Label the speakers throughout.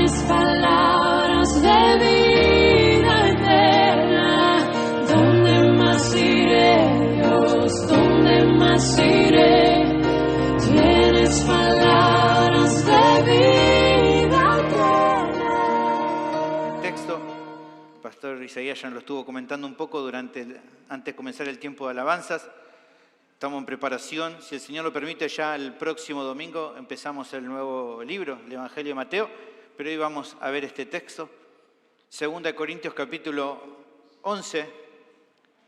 Speaker 1: Tienes palabras de vida eterna. ¿Dónde más iré, Dios? ¿Dónde más iré? Tienes palabras de vida eterna.
Speaker 2: Texto, el pastor Isaías ya nos lo estuvo comentando un poco antes de comenzar el tiempo de alabanzas. Estamos en preparación, si el Señor lo permite, ya el próximo domingo empezamos el nuevo libro, el Evangelio de Mateo, pero hoy vamos a ver este texto, 2 Corintios capítulo 11,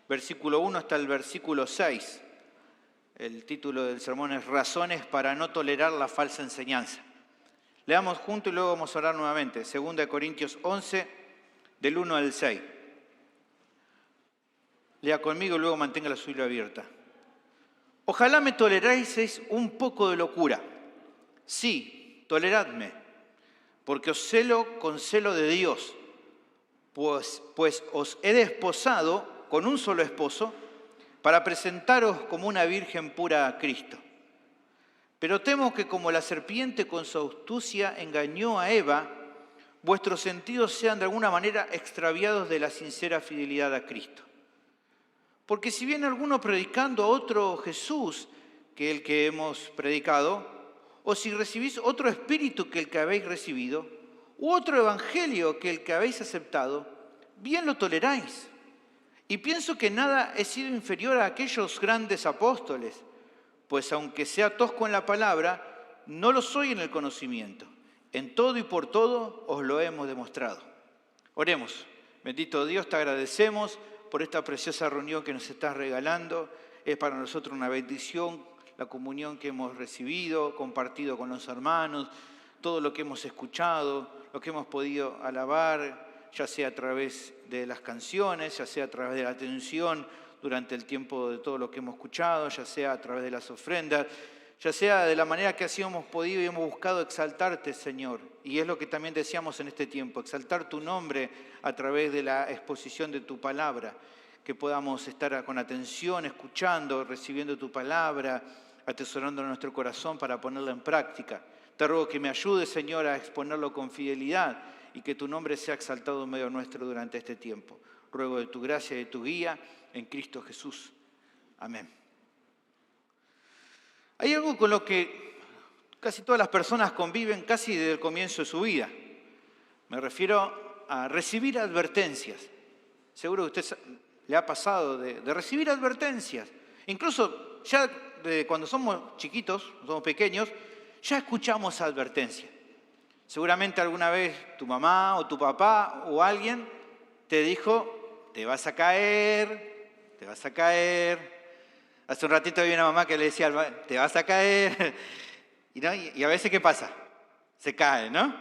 Speaker 2: versículo 1 hasta el versículo 6. El título del sermón es Razones para no tolerar la falsa enseñanza. Leamos juntos y luego vamos a orar nuevamente. 2 Corintios 11, del 1 al 6. Lea conmigo y luego mantenga la Biblia abierta. Ojalá me toleráis un poco de locura. Sí, toleradme, porque os celo con celo de Dios, pues os he desposado con un solo esposo para presentaros como una virgen pura a Cristo. Pero temo que como la serpiente con su astucia engañó a Eva, vuestros sentidos sean de alguna manera extraviados de la sincera fidelidad a Cristo. Porque si viene alguno predicando a otro Jesús que el que hemos predicado, o si recibís otro espíritu que el que habéis recibido, u otro evangelio que el que habéis aceptado, bien lo toleráis. Y pienso que nada he sido inferior a aquellos grandes apóstoles, pues aunque sea tosco en la palabra, no lo soy en el conocimiento. En todo y por todo os lo hemos demostrado. Oremos. Bendito Dios, te agradecemos por esta preciosa reunión que nos estás regalando. Es para nosotros una bendición la comunión que hemos recibido, compartido con los hermanos, todo lo que hemos escuchado, lo que hemos podido alabar, ya sea a través de las canciones, ya sea a través de la atención durante el tiempo de todo lo que hemos escuchado, ya sea a través de las ofrendas, ya sea de la manera que así hemos podido y hemos buscado exaltarte, Señor. Y es lo que también deseamos en este tiempo, exaltar tu nombre a través de la exposición de tu palabra, que podamos estar con atención, escuchando, recibiendo tu palabra, atesorando en nuestro corazón para ponerla en práctica. Te ruego que me ayudes, Señor, a exponerlo con fidelidad y que tu nombre sea exaltado en medio nuestro durante este tiempo. Ruego de tu gracia y de tu guía en Cristo Jesús. Amén. Hay algo con lo que casi todas las personas conviven casi desde el comienzo de su vida. Me refiero a recibir advertencias. Seguro que a usted le ha pasado de recibir advertencias. Incluso ya cuando somos chiquitos, somos pequeños, ya escuchamos advertencias. Seguramente alguna vez tu mamá o tu papá o alguien te dijo, te vas a caer, te vas a caer. Hace un ratito había una mamá que le decía, te vas a caer. Y a veces, ¿qué pasa? Se cae, ¿no?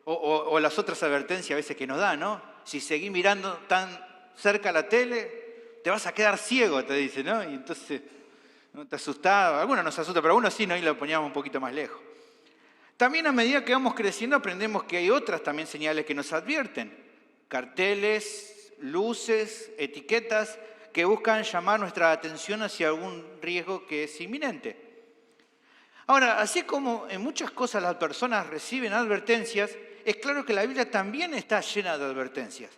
Speaker 2: O las otras advertencias a veces que nos dan, ¿no? Si seguís mirando tan cerca la tele, te vas a quedar ciego, te dice, ¿no? Y entonces, ¿no? Te asustaba. Algunos nos asustan, pero algunos sí, ¿no? Y lo poníamos un poquito más lejos. También a medida que vamos creciendo aprendemos que hay otras también señales que nos advierten. Carteles, luces, etiquetas que buscan llamar nuestra atención hacia algún riesgo que es inminente. Ahora, así como en muchas cosas las personas reciben advertencias, es claro que la Biblia también está llena de advertencias.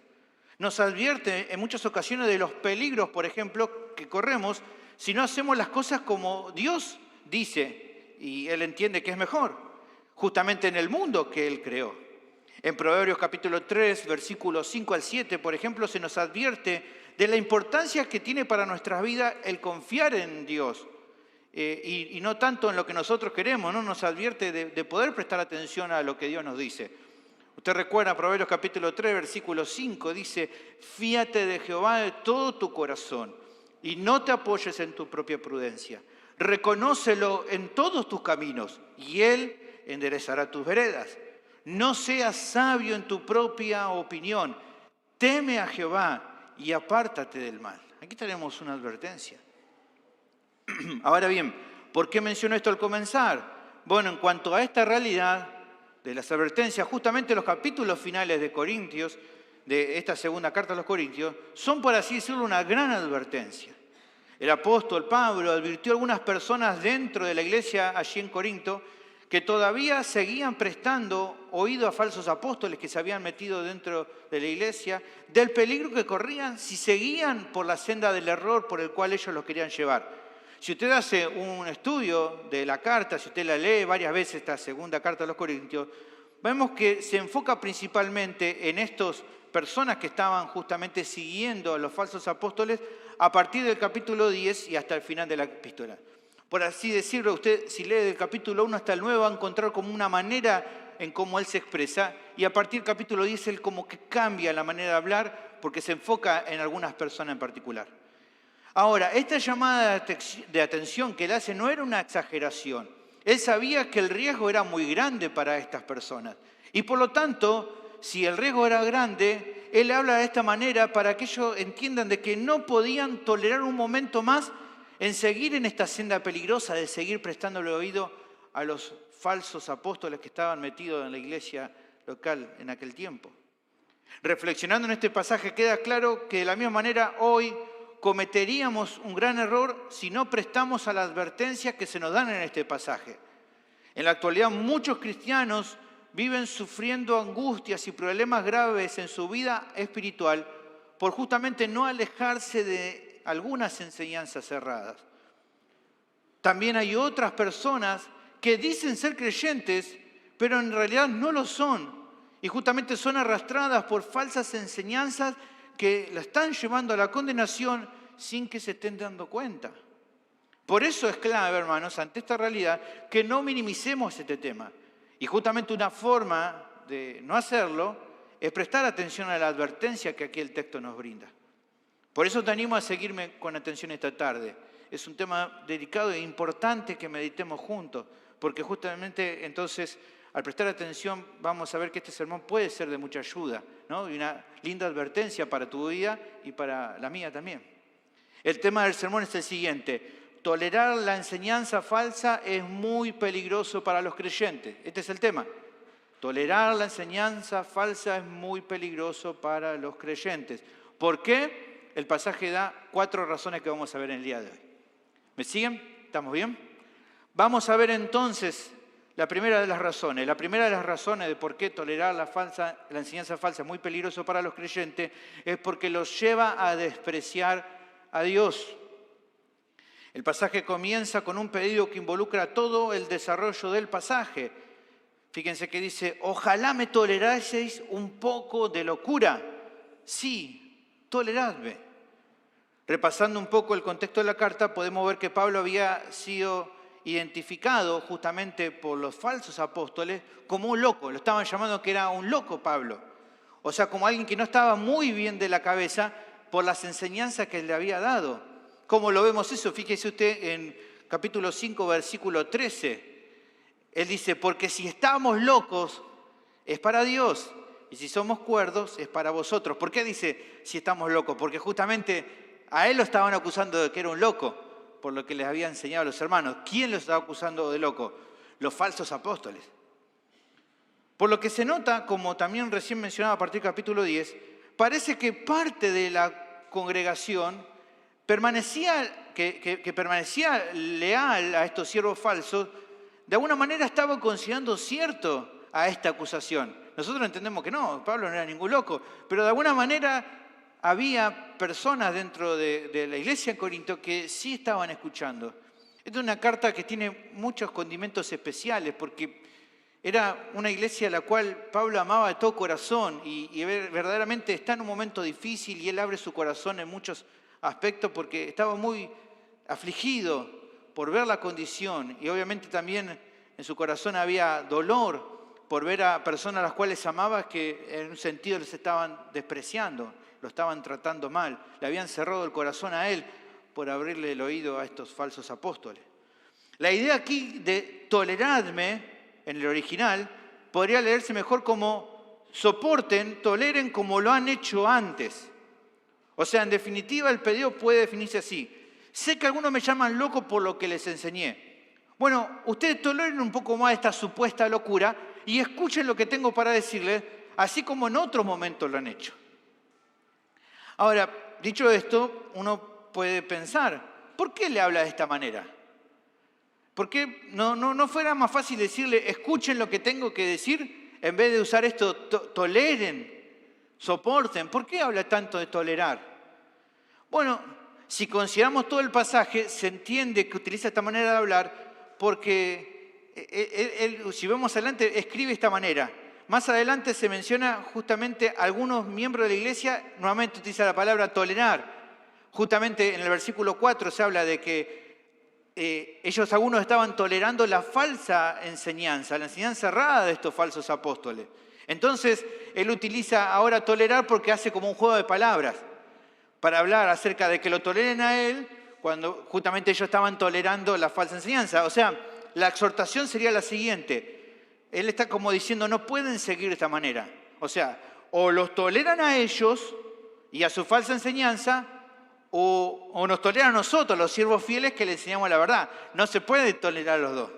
Speaker 2: Nos advierte en muchas ocasiones de los peligros, por ejemplo, que corremos si no hacemos las cosas como Dios dice y Él entiende que es mejor, justamente en el mundo que Él creó. En Proverbios capítulo 3, versículos 5 al 7, por ejemplo, se nos advierte de la importancia que tiene para nuestras vidas el confiar en Dios y no tanto en lo que nosotros queremos, ¿no? Nos advierte de poder prestar atención a lo que Dios nos dice. Usted recuerda Proverbios capítulo 3, versículo 5, dice, fíate de Jehová de todo tu corazón y no te apoyes en tu propia prudencia. Reconócelo en todos tus caminos y Él enderezará tus veredas. No seas sabio en tu propia opinión. Teme a Jehová y apártate del mal. Aquí tenemos una advertencia. Ahora bien, ¿por qué menciono esto al comenzar? Bueno, en cuanto a esta realidad de las advertencias, justamente los capítulos finales de Corintios, de esta segunda carta a los Corintios, son, por así decirlo, una gran advertencia. El apóstol Pablo advirtió a algunas personas dentro de la iglesia allí en Corinto que todavía seguían prestando oído a falsos apóstoles que se habían metido dentro de la iglesia, del peligro que corrían si seguían por la senda del error por el cual ellos los querían llevar. Si usted hace un estudio de la carta, si usted la lee varias veces, esta segunda carta a los Corintios, vemos que se enfoca principalmente en estas personas que estaban justamente siguiendo a los falsos apóstoles a partir del capítulo 10 y hasta el final de la epístola. Por así decirlo, usted si lee del capítulo 1 hasta el 9 va a encontrar como una manera en cómo él se expresa, y a partir del capítulo 10 él como que cambia la manera de hablar porque se enfoca en algunas personas en particular. Ahora, esta llamada de atención que él hace no era una exageración. Él sabía que el riesgo era muy grande para estas personas. Y por lo tanto, si el riesgo era grande, él habla de esta manera para que ellos entiendan de que no podían tolerar un momento más en seguir en esta senda peligrosa de seguir prestándole oído a los falsos apóstoles que estaban metidos en la iglesia local en aquel tiempo. Reflexionando en este pasaje queda claro que de la misma manera hoy cometeríamos un gran error si no prestamos a las advertencias que se nos dan en este pasaje. En la actualidad muchos cristianos viven sufriendo angustias y problemas graves en su vida espiritual por justamente no alejarse de algunas enseñanzas erradas. También hay otras personas que dicen ser creyentes, pero en realidad no lo son. Y justamente son arrastradas por falsas enseñanzas que la están llevando a la condenación sin que se estén dando cuenta. Por eso es clave, hermanos, ante esta realidad, que no minimicemos este tema. Y justamente una forma de no hacerlo es prestar atención a la advertencia que aquí el texto nos brinda. Por eso te animo a seguirme con atención esta tarde. Es un tema delicado e importante que meditemos juntos, porque justamente entonces, al prestar atención, vamos a ver que este sermón puede ser de mucha ayuda, ¿no? Y una linda advertencia para tu vida y para la mía también. El tema del sermón es el siguiente: tolerar la enseñanza falsa es muy peligroso para los creyentes. Este es el tema. Tolerar la enseñanza falsa es muy peligroso para los creyentes. ¿Por qué? El pasaje da 4 razones que vamos a ver en el día de hoy. ¿Me siguen? ¿Estamos bien? Vamos a ver entonces la primera de las razones. La primera de las razones de por qué tolerar la enseñanza falsa es muy peligroso para los creyentes es porque los lleva a despreciar a Dios. El pasaje comienza con un pedido que involucra todo el desarrollo del pasaje. Fíjense que dice: ojalá me toleraseis un poco de locura. Sí, toleradme. Repasando un poco el contexto de la carta, podemos ver que Pablo había sido identificado justamente por los falsos apóstoles como un loco. Lo estaban llamando que era un loco Pablo. O sea, como alguien que no estaba muy bien de la cabeza por las enseñanzas que le había dado. ¿Cómo lo vemos eso? Fíjese usted en capítulo 5, versículo 13. Él dice: porque si estamos locos es para Dios, y si somos cuerdos es para vosotros. ¿Por qué dice si estamos locos? Porque justamente a él lo estaban acusando de que era un loco, por lo que les había enseñado a los hermanos. ¿Quién lo estaba acusando de loco? Los falsos apóstoles. Por lo que se nota, como también recién mencionaba a partir del capítulo 10, parece que parte de la congregación permanecía leal a estos siervos falsos. De alguna manera estaba considerando cierto a esta acusación. Nosotros entendemos que no, Pablo no era ningún loco, pero de alguna manera había personas dentro de la iglesia en Corinto que sí estaban escuchando. Esta es una carta que tiene muchos condimentos especiales porque era una iglesia a la cual Pablo amaba de todo corazón y verdaderamente está en un momento difícil y él abre su corazón en muchos aspectos porque estaba muy afligido por ver la condición y obviamente también en su corazón había dolor por ver a personas a las cuales amaba que en un sentido les estaban despreciando, lo estaban tratando mal, le habían cerrado el corazón a él por abrirle el oído a estos falsos apóstoles. La idea aquí de toleradme en el original podría leerse mejor como soporten, toleren como lo han hecho antes. O sea, en definitiva el pedido puede definirse así: sé que algunos me llaman loco por lo que les enseñé. Bueno, ustedes toleren un poco más esta supuesta locura y escuchen lo que tengo para decirles, así como en otros momentos lo han hecho. Ahora, dicho esto, uno puede pensar, ¿por qué le habla de esta manera? ¿Por qué no fuera más fácil decirle, escuchen lo que tengo que decir, en vez de usar esto, toleren, soporten? ¿Por qué habla tanto de tolerar? Bueno, si consideramos todo el pasaje, se entiende que utiliza esta manera de hablar porque él, si vemos adelante, escribe de esta manera. Más adelante se menciona justamente algunos miembros de la iglesia, nuevamente utiliza la palabra tolerar. Justamente en el versículo 4 se habla de que ellos algunos estaban tolerando la falsa enseñanza, la enseñanza errada de estos falsos apóstoles. Entonces, él utiliza ahora tolerar porque hace como un juego de palabras para hablar acerca de que lo toleren a él cuando justamente ellos estaban tolerando la falsa enseñanza. O sea, la exhortación sería la siguiente. Él está como diciendo, no pueden seguir de esta manera. O sea, o los toleran a ellos y a su falsa enseñanza, o nos toleran a nosotros, los siervos fieles que le enseñamos la verdad. No se puede tolerar a los dos.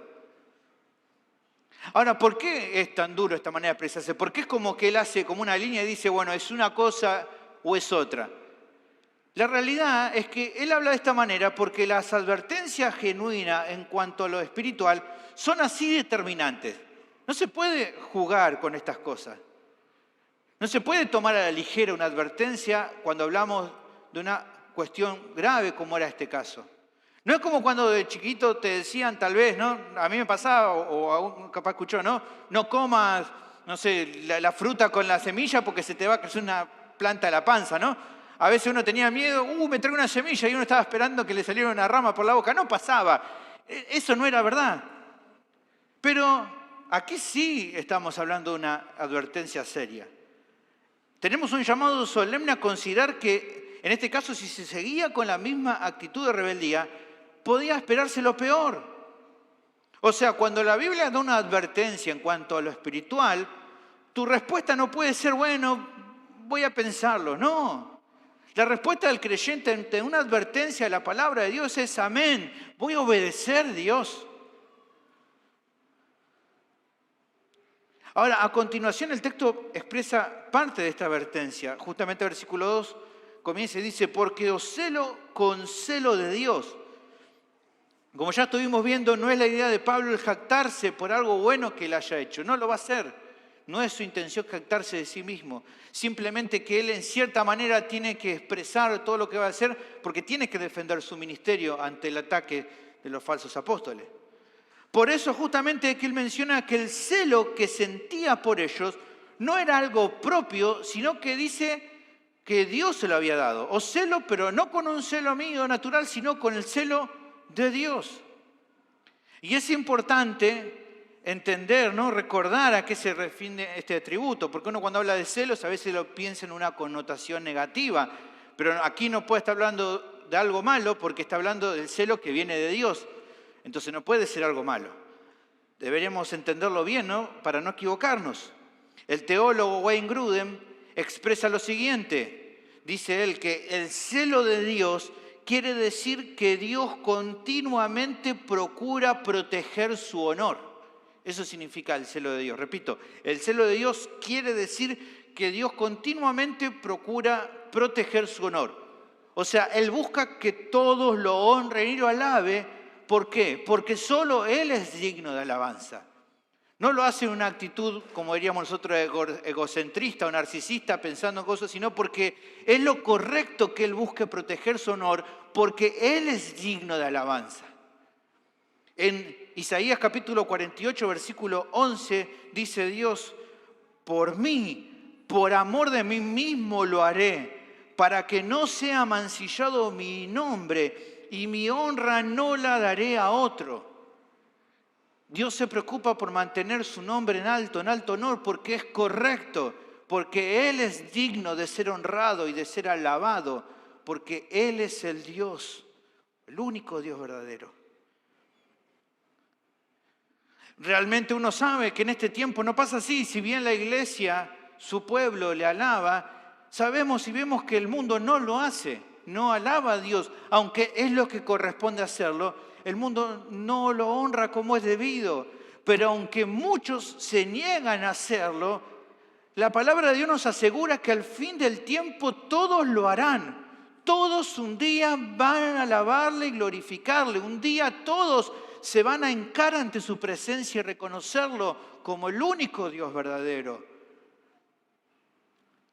Speaker 2: Ahora, ¿por qué es tan duro esta manera de expresarse? Porque es como que él hace como una línea y dice, bueno, es una cosa o es otra. La realidad es que él habla de esta manera porque las advertencias genuinas en cuanto a lo espiritual son así determinantes. No se puede jugar con estas cosas. No se puede tomar a la ligera una advertencia cuando hablamos de una cuestión grave como era este caso. No es como cuando de chiquito te decían, tal vez, ¿no? A mí me pasaba, o aún capaz escuchó, ¿no? No comas, no sé, la fruta con la semilla porque se te va a crecer una planta de la panza, ¿no? A veces uno tenía miedo, me traigo una semilla y uno estaba esperando que le saliera una rama por la boca. No pasaba. Eso no era verdad. Pero aquí sí estamos hablando de una advertencia seria. Tenemos un llamado solemne a considerar que, en este caso, si se seguía con la misma actitud de rebeldía, podía esperarse lo peor. O sea, cuando la Biblia da una advertencia en cuanto a lo espiritual, tu respuesta no puede ser, bueno, voy a pensarlo. No. La respuesta del creyente ante una advertencia de la palabra de Dios es amén. Voy a obedecer a Dios. Ahora, a continuación, el texto expresa parte de esta advertencia. Justamente el versículo 2 comienza y dice, porque os celo con celo de Dios. Como ya estuvimos viendo, no es la idea de Pablo el jactarse por algo bueno que él haya hecho. No lo va a hacer. No es su intención jactarse de sí mismo. Simplemente que él en cierta manera tiene que expresar todo lo que va a hacer porque tiene que defender su ministerio ante el ataque de los falsos apóstoles. Por eso justamente que él menciona que el celo que sentía por ellos no era algo propio, sino que dice que Dios se lo había dado. O celo, pero no con un celo mío natural, sino con el celo de Dios. Y es importante entender, ¿no? Recordar a qué se refiere este atributo, porque uno cuando habla de celos a veces lo piensa en una connotación negativa, pero aquí no puede estar hablando de algo malo porque está hablando del celo que viene de Dios. Entonces no puede ser algo malo. Deberíamos entenderlo bien, ¿no? Para no equivocarnos. El teólogo Wayne Grudem expresa lo siguiente. Dice él que el celo de Dios quiere decir que Dios continuamente procura proteger su honor. Eso significa el celo de Dios. Repito, el celo de Dios quiere decir que Dios continuamente procura proteger su honor. O sea, Él busca que todos lo honren y lo alaben. ¿Por qué? Porque solo Él es digno de alabanza. No lo hace en una actitud, como diríamos nosotros, egocentrista o narcisista, pensando en cosas, sino porque es lo correcto que Él busque proteger su honor, porque Él es digno de alabanza. En Isaías capítulo 48, versículo 11, dice Dios, por mí, por amor de mí mismo lo haré, para que no sea mancillado mi nombre y mi honra no la daré a otro. Dios se preocupa por mantener su nombre en alto honor, porque es correcto, porque Él es digno de ser honrado y de ser alabado, porque Él es el Dios, el único Dios verdadero. Realmente uno sabe que en este tiempo no pasa así. Si bien la iglesia, su pueblo le alaba, sabemos y vemos que el mundo no lo hace, no alaba a Dios, aunque es lo que corresponde hacerlo. El mundo no lo honra como es debido, pero aunque muchos se niegan a hacerlo, la palabra de Dios nos asegura que al fin del tiempo todos lo harán. Todos un día van a alabarle y glorificarle. Un día todos se van a hincar ante su presencia y reconocerlo como el único Dios verdadero.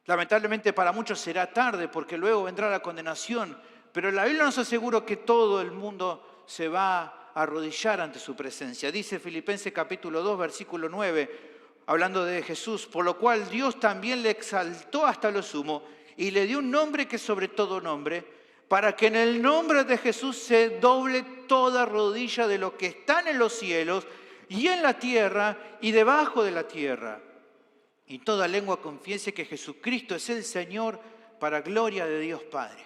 Speaker 2: Lamentablemente para muchos será tarde porque luego vendrá la condenación, pero la Biblia nos asegura que todo el mundo se va a arrodillar ante su presencia. Dice Filipenses capítulo 2, versículo 9, hablando de Jesús, por lo cual Dios también le exaltó hasta lo sumo y le dio un nombre que es sobre todo nombre, para que en el nombre de Jesús se doble toda rodilla de lo que están en los cielos y en la tierra y debajo de la tierra. Y toda lengua confiese que Jesucristo es el Señor para gloria de Dios Padre.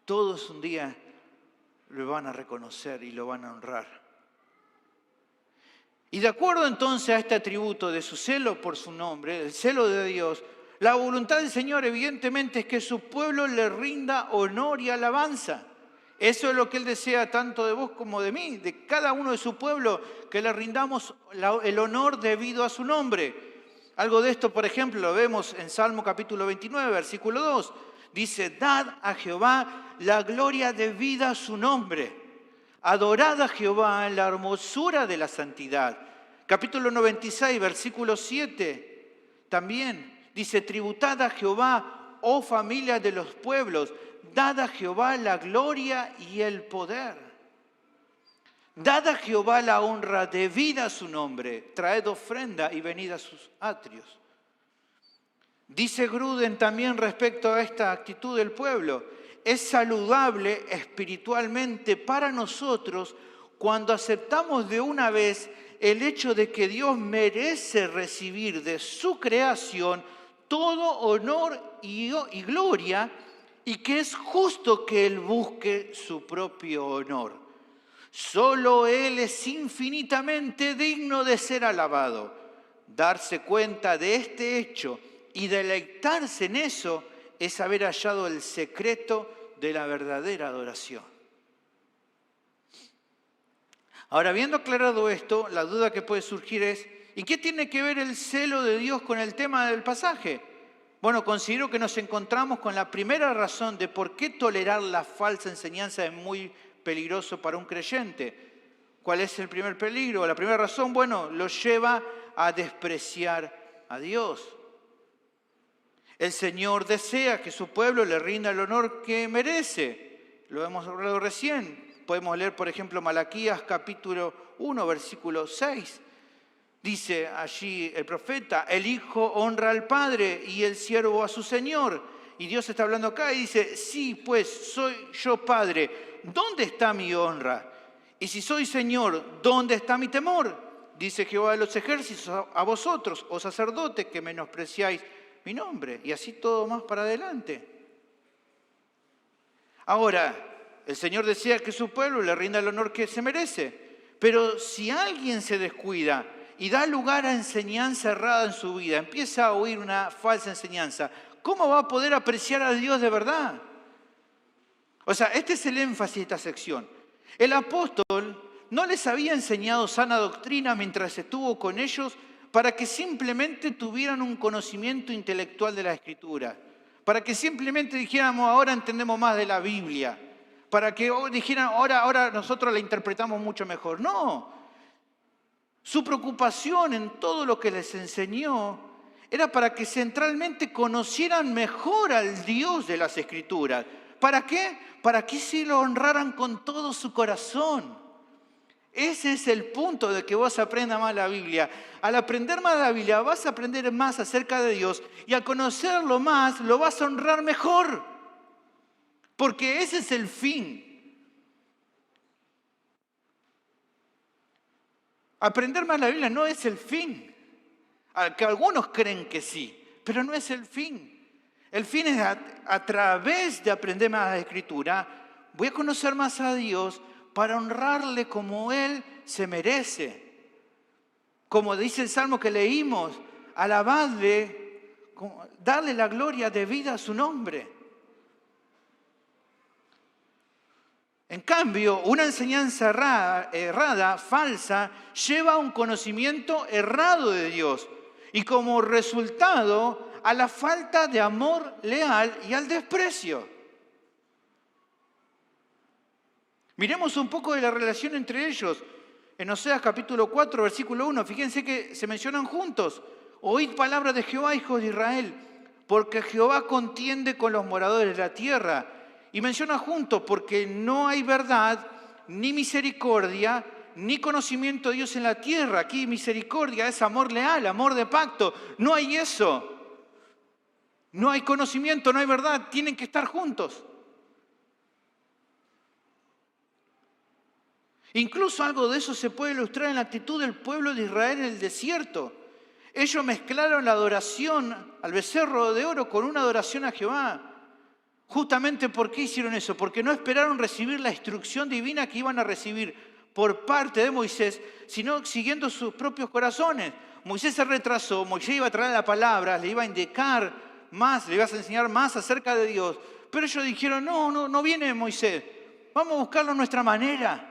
Speaker 2: Todos un día lo van a reconocer y lo van a honrar. Y de acuerdo entonces a este atributo de su celo por su nombre, el celo de Dios, la voluntad del Señor evidentemente es que su pueblo le rinda honor y alabanza. Eso es lo que Él desea tanto de vos como de mí, de cada uno de su pueblo, que le rindamos el honor debido a su nombre. Algo de esto, por ejemplo, lo vemos en Salmo capítulo 29, versículo 2. Dice, dad a Jehová la gloria debida a su nombre. Adorad a Jehová en la hermosura de la santidad. Capítulo 96, versículo 7. También dice, tributad a Jehová, oh familia de los pueblos. Dad a Jehová la gloria y el poder. Dad a Jehová la honra debida a su nombre. Traed ofrenda y venid a sus atrios. Dice Gruden también respecto a esta actitud del pueblo. Es saludable espiritualmente para nosotros cuando aceptamos de una vez el hecho de que Dios merece recibir de su creación todo honor y gloria y que es justo que Él busque su propio honor. Solo Él es infinitamente digno de ser alabado. Darse cuenta de este hecho y deleitarse en eso es haber hallado el secreto de la verdadera adoración. Ahora, habiendo aclarado esto, la duda que puede surgir es, ¿y qué tiene que ver el celo de Dios con el tema del pasaje? Bueno, considero que nos encontramos con la primera razón de por qué tolerar la falsa enseñanza es muy peligroso para un creyente. ¿Cuál es el primer peligro? La primera razón, bueno, lo lleva a despreciar a Dios. El Señor desea que su pueblo le rinda el honor que merece. Lo hemos hablado recién. Podemos leer, por ejemplo, Malaquías capítulo 1, versículo 6. Dice allí el profeta, el hijo honra al padre y el siervo a su señor. Y Dios está hablando acá y dice, sí, pues soy yo padre, ¿dónde está mi honra? Y si soy señor, ¿dónde está mi temor? Dice Jehová de los ejércitos a vosotros, oh sacerdotes, que menospreciáis mi nombre. Y así todo más para adelante. Ahora, el Señor desea que su pueblo le rinda el honor que se merece. Pero si alguien se descuida y da lugar a enseñanza errada en su vida, empieza a oír una falsa enseñanza, ¿cómo va a poder apreciar a Dios de verdad? O sea, este es el énfasis de esta sección. El apóstol no les había enseñado sana doctrina mientras estuvo con ellos para que simplemente tuvieran un conocimiento intelectual de la Escritura, para que simplemente dijéramos, ahora entendemos más de la Biblia, para que dijeran, ahora nosotros la interpretamos mucho mejor. No, su preocupación en todo lo que les enseñó era para que centralmente conocieran mejor al Dios de las Escrituras. ¿Para qué? Para que sí lo honraran con todo su corazón. Ese es el punto de que vos aprendas más la Biblia. Al aprender más la Biblia vas a aprender más acerca de Dios y al conocerlo más lo vas a honrar mejor. Porque ese es el fin. Aprender más la Biblia no es el fin. Que algunos creen que sí, pero no es el fin. El fin es a través de aprender más la Escritura, voy a conocer más a Dios para honrarle como Él se merece. Como dice el Salmo que leímos, alabadle, darle la gloria debida a su nombre. En cambio, una enseñanza errada, falsa, lleva a un conocimiento errado de Dios y como resultado a la falta de amor leal y al desprecio. Miremos un poco de la relación entre ellos. En Oseas capítulo 4, versículo 1, fíjense que se mencionan juntos. Oíd palabra de Jehová, hijos de Israel, porque Jehová contiende con los moradores de la tierra. Y menciona juntos, porque no hay verdad, ni misericordia, ni conocimiento de Dios en la tierra. Aquí misericordia es amor leal, amor de pacto. No hay eso. No hay conocimiento, no hay verdad. Tienen que estar juntos. Incluso algo de eso se puede ilustrar en la actitud del pueblo de Israel en el desierto. Ellos mezclaron la adoración al becerro de oro con una adoración a Jehová. Justamente, ¿por qué hicieron eso? Porque no esperaron recibir la instrucción divina que iban a recibir por parte de Moisés, sino siguiendo sus propios corazones. Moisés se retrasó, Moisés iba a traer la palabra, le iba a indicar más, le iba a enseñar más acerca de Dios. Pero ellos dijeron, no viene Moisés, vamos a buscarlo a nuestra manera.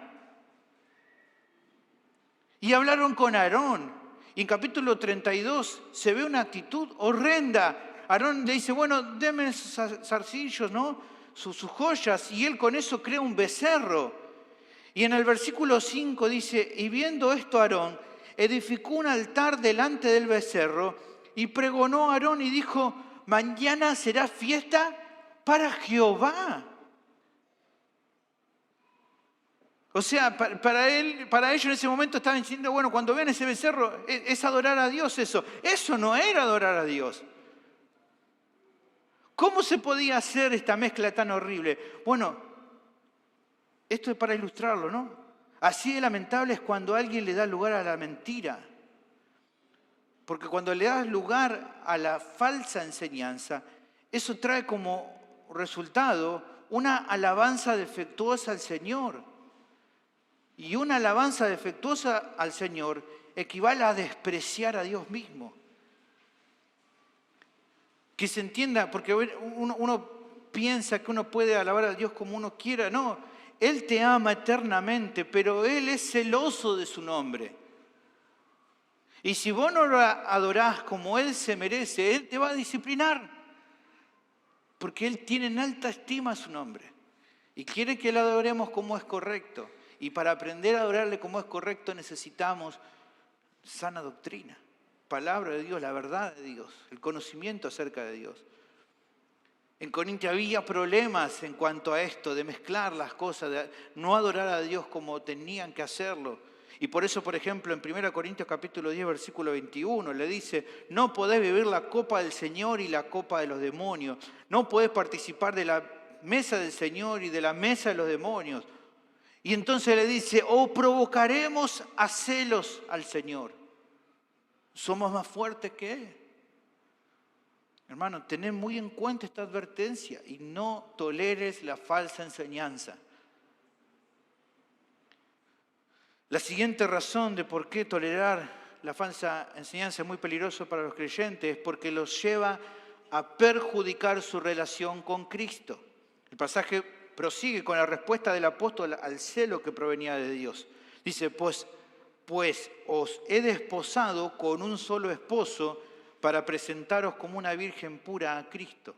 Speaker 2: Y hablaron con Aarón. Y en capítulo 32 se ve una actitud horrenda. Aarón le dice, bueno, denme esos zarcillos, ¿no? Sus joyas. Y él con eso crea un becerro. Y en el versículo 5 dice, y viendo esto Aarón, edificó un altar delante del becerro y pregonó a Aarón y dijo, mañana será fiesta para Jehová. O sea, para ellos en ese momento estaban diciendo, bueno, cuando vean ese becerro, es adorar a Dios eso. Eso no era adorar a Dios. ¿Cómo se podía hacer esta mezcla tan horrible? Bueno, esto es para ilustrarlo, ¿no? Así de lamentable es cuando alguien le da lugar a la mentira. Porque cuando le das lugar a la falsa enseñanza, eso trae como resultado una alabanza defectuosa al Señor. Y una alabanza defectuosa al Señor equivale a despreciar a Dios mismo. Que se entienda, porque uno piensa que uno puede alabar a Dios como uno quiera. No, Él te ama eternamente, pero Él es celoso de su nombre. Y si vos no lo adorás como Él se merece, Él te va a disciplinar. Porque Él tiene en alta estima su nombre. Y quiere que lo adoremos como es correcto. Y para aprender a adorarle como es correcto necesitamos sana doctrina, palabra de Dios, la verdad de Dios, el conocimiento acerca de Dios. En Corintia había problemas en cuanto a esto, de mezclar las cosas, de no adorar a Dios como tenían que hacerlo. Y por eso, por ejemplo, en 1 Corintios capítulo 10, versículo 21, le dice, no podés beber la copa del Señor y la copa de los demonios. No podés participar de la mesa del Señor y de la mesa de los demonios. Y entonces le dice, provocaremos a celos al Señor. ¿Somos más fuertes que Él? Hermano, tened muy en cuenta esta advertencia y no toleres la falsa enseñanza. La siguiente razón de por qué tolerar la falsa enseñanza es muy peligroso para los creyentes es porque los lleva a perjudicar su relación con Cristo. El pasaje prosigue con la respuesta del apóstol al celo que provenía de Dios. Dice, pues os he desposado con un solo esposo para presentaros como una virgen pura a Cristo.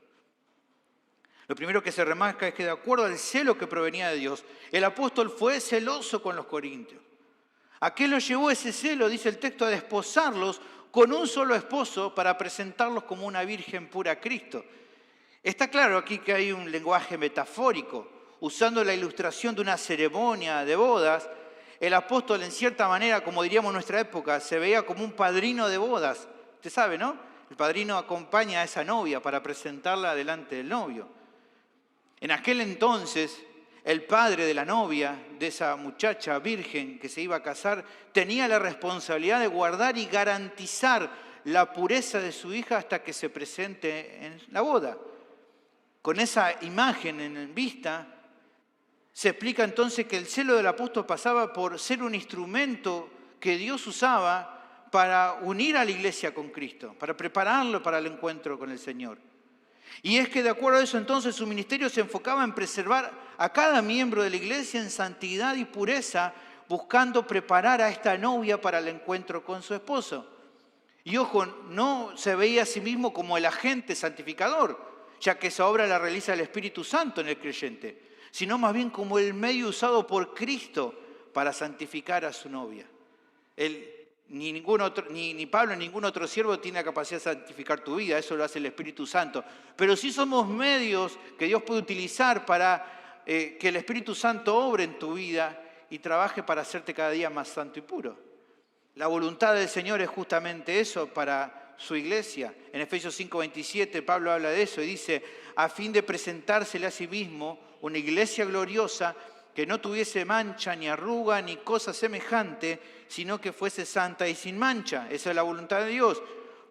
Speaker 2: Lo primero que se remarca es que de acuerdo al celo que provenía de Dios, el apóstol fue celoso con los corintios. ¿A qué lo llevó ese celo? Dice el texto, a desposarlos con un solo esposo para presentarlos como una virgen pura a Cristo. Está claro aquí que hay un lenguaje metafórico. Usando la ilustración de una ceremonia de bodas, el apóstol en cierta manera, como diríamos en nuestra época, se veía como un padrino de bodas. Usted sabe, ¿no? El padrino acompaña a esa novia para presentarla delante del novio. En aquel entonces, el padre de la novia, de esa muchacha virgen que se iba a casar, tenía la responsabilidad de guardar y garantizar la pureza de su hija hasta que se presente en la boda. Con esa imagen en vista, se explica entonces que el celo del apóstol pasaba por ser un instrumento que Dios usaba para unir a la iglesia con Cristo, para prepararlo para el encuentro con el Señor. Y es que de acuerdo a eso entonces su ministerio se enfocaba en preservar a cada miembro de la iglesia en santidad y pureza, buscando preparar a esta novia para el encuentro con su esposo. Y ojo, no se veía a sí mismo como el agente santificador, ya que esa obra la realiza el Espíritu Santo en el creyente, sino más bien como el medio usado por Cristo para santificar a su novia. Ni Pablo ni ningún otro siervo tiene la capacidad de santificar tu vida, eso lo hace el Espíritu Santo. Pero sí somos medios que Dios puede utilizar para que el Espíritu Santo obre en tu vida y trabaje para hacerte cada día más santo y puro. La voluntad del Señor es justamente eso para su iglesia. En Efesios 5:27 Pablo habla de eso y dice, a fin de presentársele a sí mismo una iglesia gloriosa que no tuviese mancha, ni arruga, ni cosa semejante, sino que fuese santa y sin mancha. Esa es la voluntad de Dios.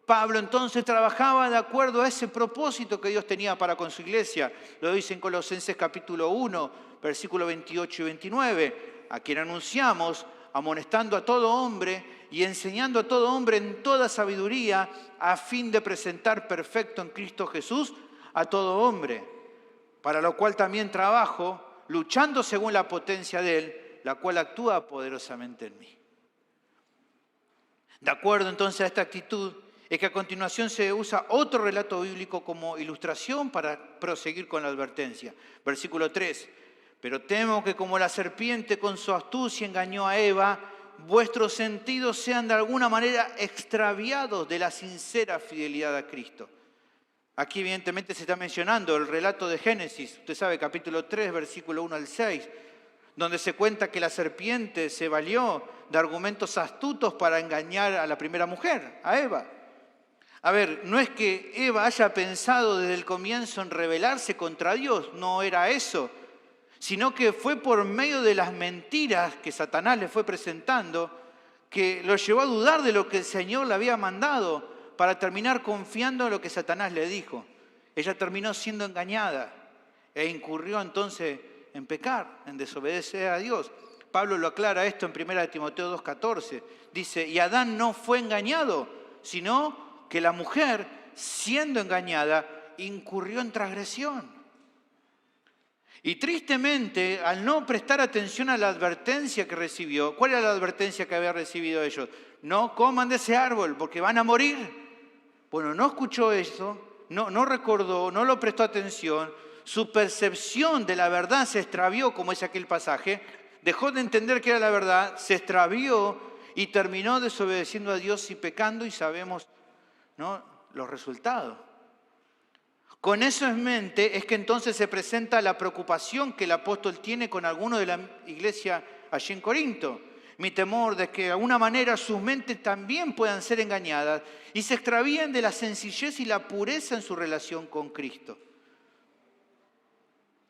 Speaker 2: Pablo entonces trabajaba de acuerdo a ese propósito que Dios tenía para con su iglesia. Lo dice en Colosenses capítulo 1, versículos 28 y 29, a quien anunciamos, amonestando a todo hombre y enseñando a todo hombre en toda sabiduría, a fin de presentar perfecto en Cristo Jesús a todo hombre, para lo cual también trabajo, luchando según la potencia de Él, la cual actúa poderosamente en mí. De acuerdo entonces a esta actitud, es que a continuación se usa otro relato bíblico como ilustración para proseguir con la advertencia. Versículo 3. Pero temo que como la serpiente con su astucia engañó a Eva, vuestros sentidos sean de alguna manera extraviados de la sincera fidelidad a Cristo. Aquí evidentemente se está mencionando el relato de Génesis, usted sabe, capítulo 3, versículo 1 al 6, donde se cuenta que la serpiente se valió de argumentos astutos para engañar a la primera mujer, a Eva. A ver, no es que Eva haya pensado desde el comienzo en rebelarse contra Dios, no era eso, sino que fue por medio de las mentiras que Satanás le fue presentando que lo llevó a dudar de lo que el Señor le había mandado para terminar confiando en lo que Satanás le dijo. Ella terminó siendo engañada e incurrió entonces en pecar, en desobedecer a Dios. Pablo lo aclara esto en 1 Timoteo 2:14. Dice, y Adán no fue engañado, sino que la mujer, siendo engañada, incurrió en transgresión. Y tristemente, al no prestar atención a la advertencia que recibió, ¿cuál era la advertencia que había recibido ellos? No coman de ese árbol porque van a morir. Bueno, no escuchó eso, no recordó, no lo prestó atención, su percepción de la verdad se extravió, como es aquel pasaje, dejó de entender que era la verdad, se extravió y terminó desobedeciendo a Dios y pecando y sabemos, ¿no?, los resultados. Con eso en mente es que entonces se presenta la preocupación que el apóstol tiene con algunos de la iglesia allí en Corinto. Mi temor de que de alguna manera sus mentes también puedan ser engañadas y se extravíen de la sencillez y la pureza en su relación con Cristo.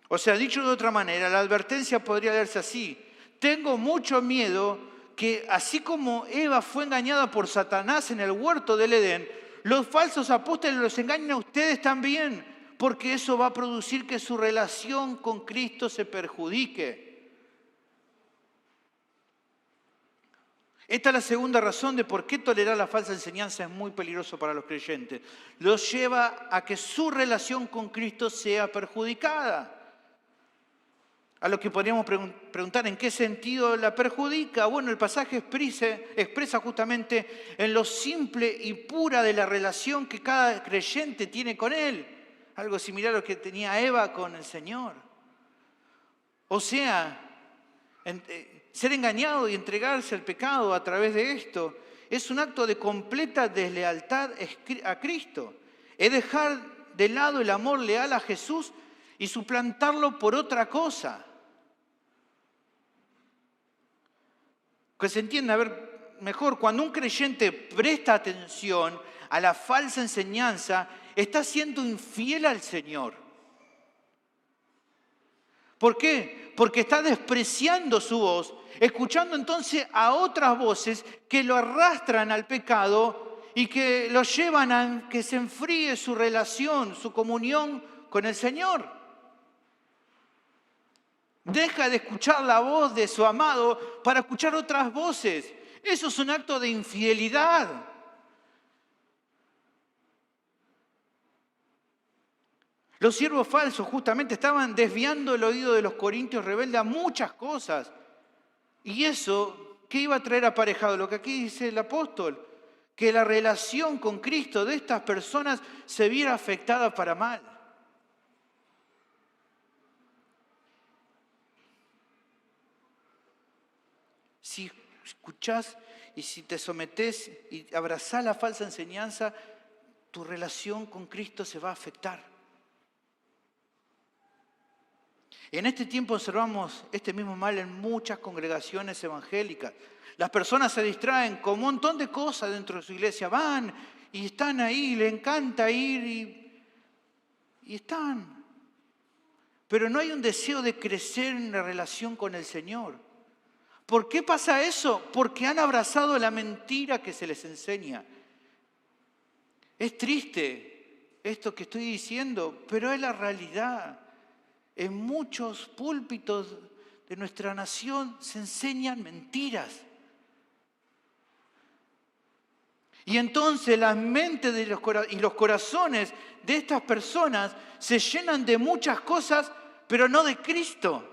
Speaker 2: O sea, dicho de otra manera, la advertencia podría leerse así. Tengo mucho miedo que así como Eva fue engañada por Satanás en el huerto del Edén, los falsos apóstoles los engañen a ustedes también, porque eso va a producir que su relación con Cristo se perjudique. Esta es la segunda razón de por qué tolerar la falsa enseñanza es muy peligroso para los creyentes. Los lleva a que su relación con Cristo sea perjudicada. A lo que podríamos preguntar, ¿en qué sentido la perjudica? Bueno, el pasaje expresa justamente en lo simple y pura de la relación que cada creyente tiene con Él. Algo similar a lo que tenía Eva con el Señor. O sea, ser engañado y entregarse al pecado a través de esto es un acto de completa deslealtad a Cristo. Es dejar de lado el amor leal a Jesús y suplantarlo por otra cosa. Que se entienda, a ver, mejor, cuando un creyente presta atención a la falsa enseñanza, está siendo infiel al Señor. ¿Por qué? Porque está despreciando su voz, escuchando entonces a otras voces que lo arrastran al pecado y que lo llevan a que se enfríe su relación, su comunión con el Señor. Deja de escuchar la voz de su amado para escuchar otras voces. Eso es un acto de infidelidad. Los siervos falsos justamente estaban desviando el oído de los corintios rebeldes a muchas cosas. Y eso, ¿qué iba a traer aparejado? Lo que aquí dice el apóstol, que la relación con Cristo de estas personas se viera afectada para mal. escuchás y si te sometés y abrazás la falsa enseñanza, tu relación con Cristo se va a afectar. En este tiempo observamos este mismo mal en muchas congregaciones evangélicas. Las personas se distraen con un montón de cosas dentro de su iglesia. Van y están ahí, le encanta ir y están. Pero no hay un deseo de crecer en la relación con el Señor. ¿Por qué pasa eso? Porque han abrazado la mentira que se les enseña. Es triste esto que estoy diciendo, pero es la realidad. En muchos púlpitos de nuestra nación se enseñan mentiras. Y entonces las mentes y los corazones de estas personas se llenan de muchas cosas, pero no de Cristo.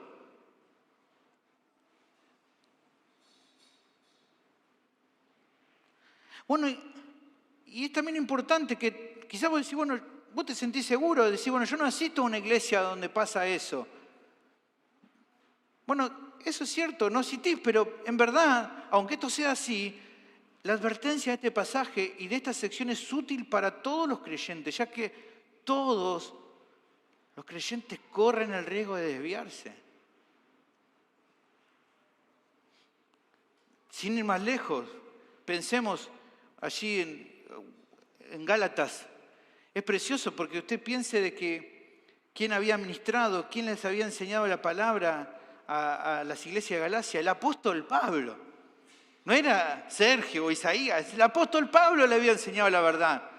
Speaker 2: Bueno, y es también importante que quizás vos decís, bueno, vos te sentís seguro, decís, bueno, yo no asisto a una iglesia donde pasa eso. Bueno, eso es cierto, no asistís, pero en verdad, aunque esto sea así, la advertencia de este pasaje y de esta sección es útil para todos los creyentes, ya que todos los creyentes corren el riesgo de desviarse. Sin ir más lejos, pensemos allí en Gálatas. Es precioso porque usted piense de que quién había ministrado, quién les había enseñado la palabra a las iglesias de Galacia, el apóstol Pablo. No era Sergio o Isaías, el apóstol Pablo le había enseñado la verdad.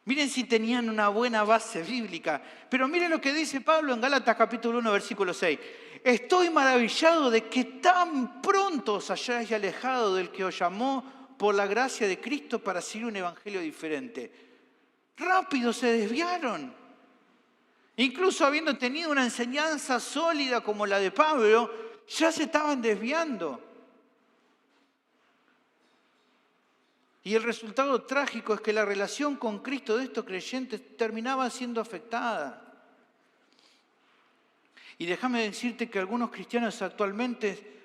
Speaker 2: Miren si tenían una buena base bíblica. Pero miren lo que dice Pablo en Gálatas capítulo 1, versículo 6. Estoy maravillado de que tan pronto os hayáis alejado del que os llamó por la gracia de Cristo para seguir un evangelio diferente. Rápido se desviaron. Incluso habiendo tenido una enseñanza sólida como la de Pablo, ya se estaban desviando. Y el resultado trágico es que la relación con Cristo de estos creyentes terminaba siendo afectada. Y déjame decirte que algunos cristianos actualmente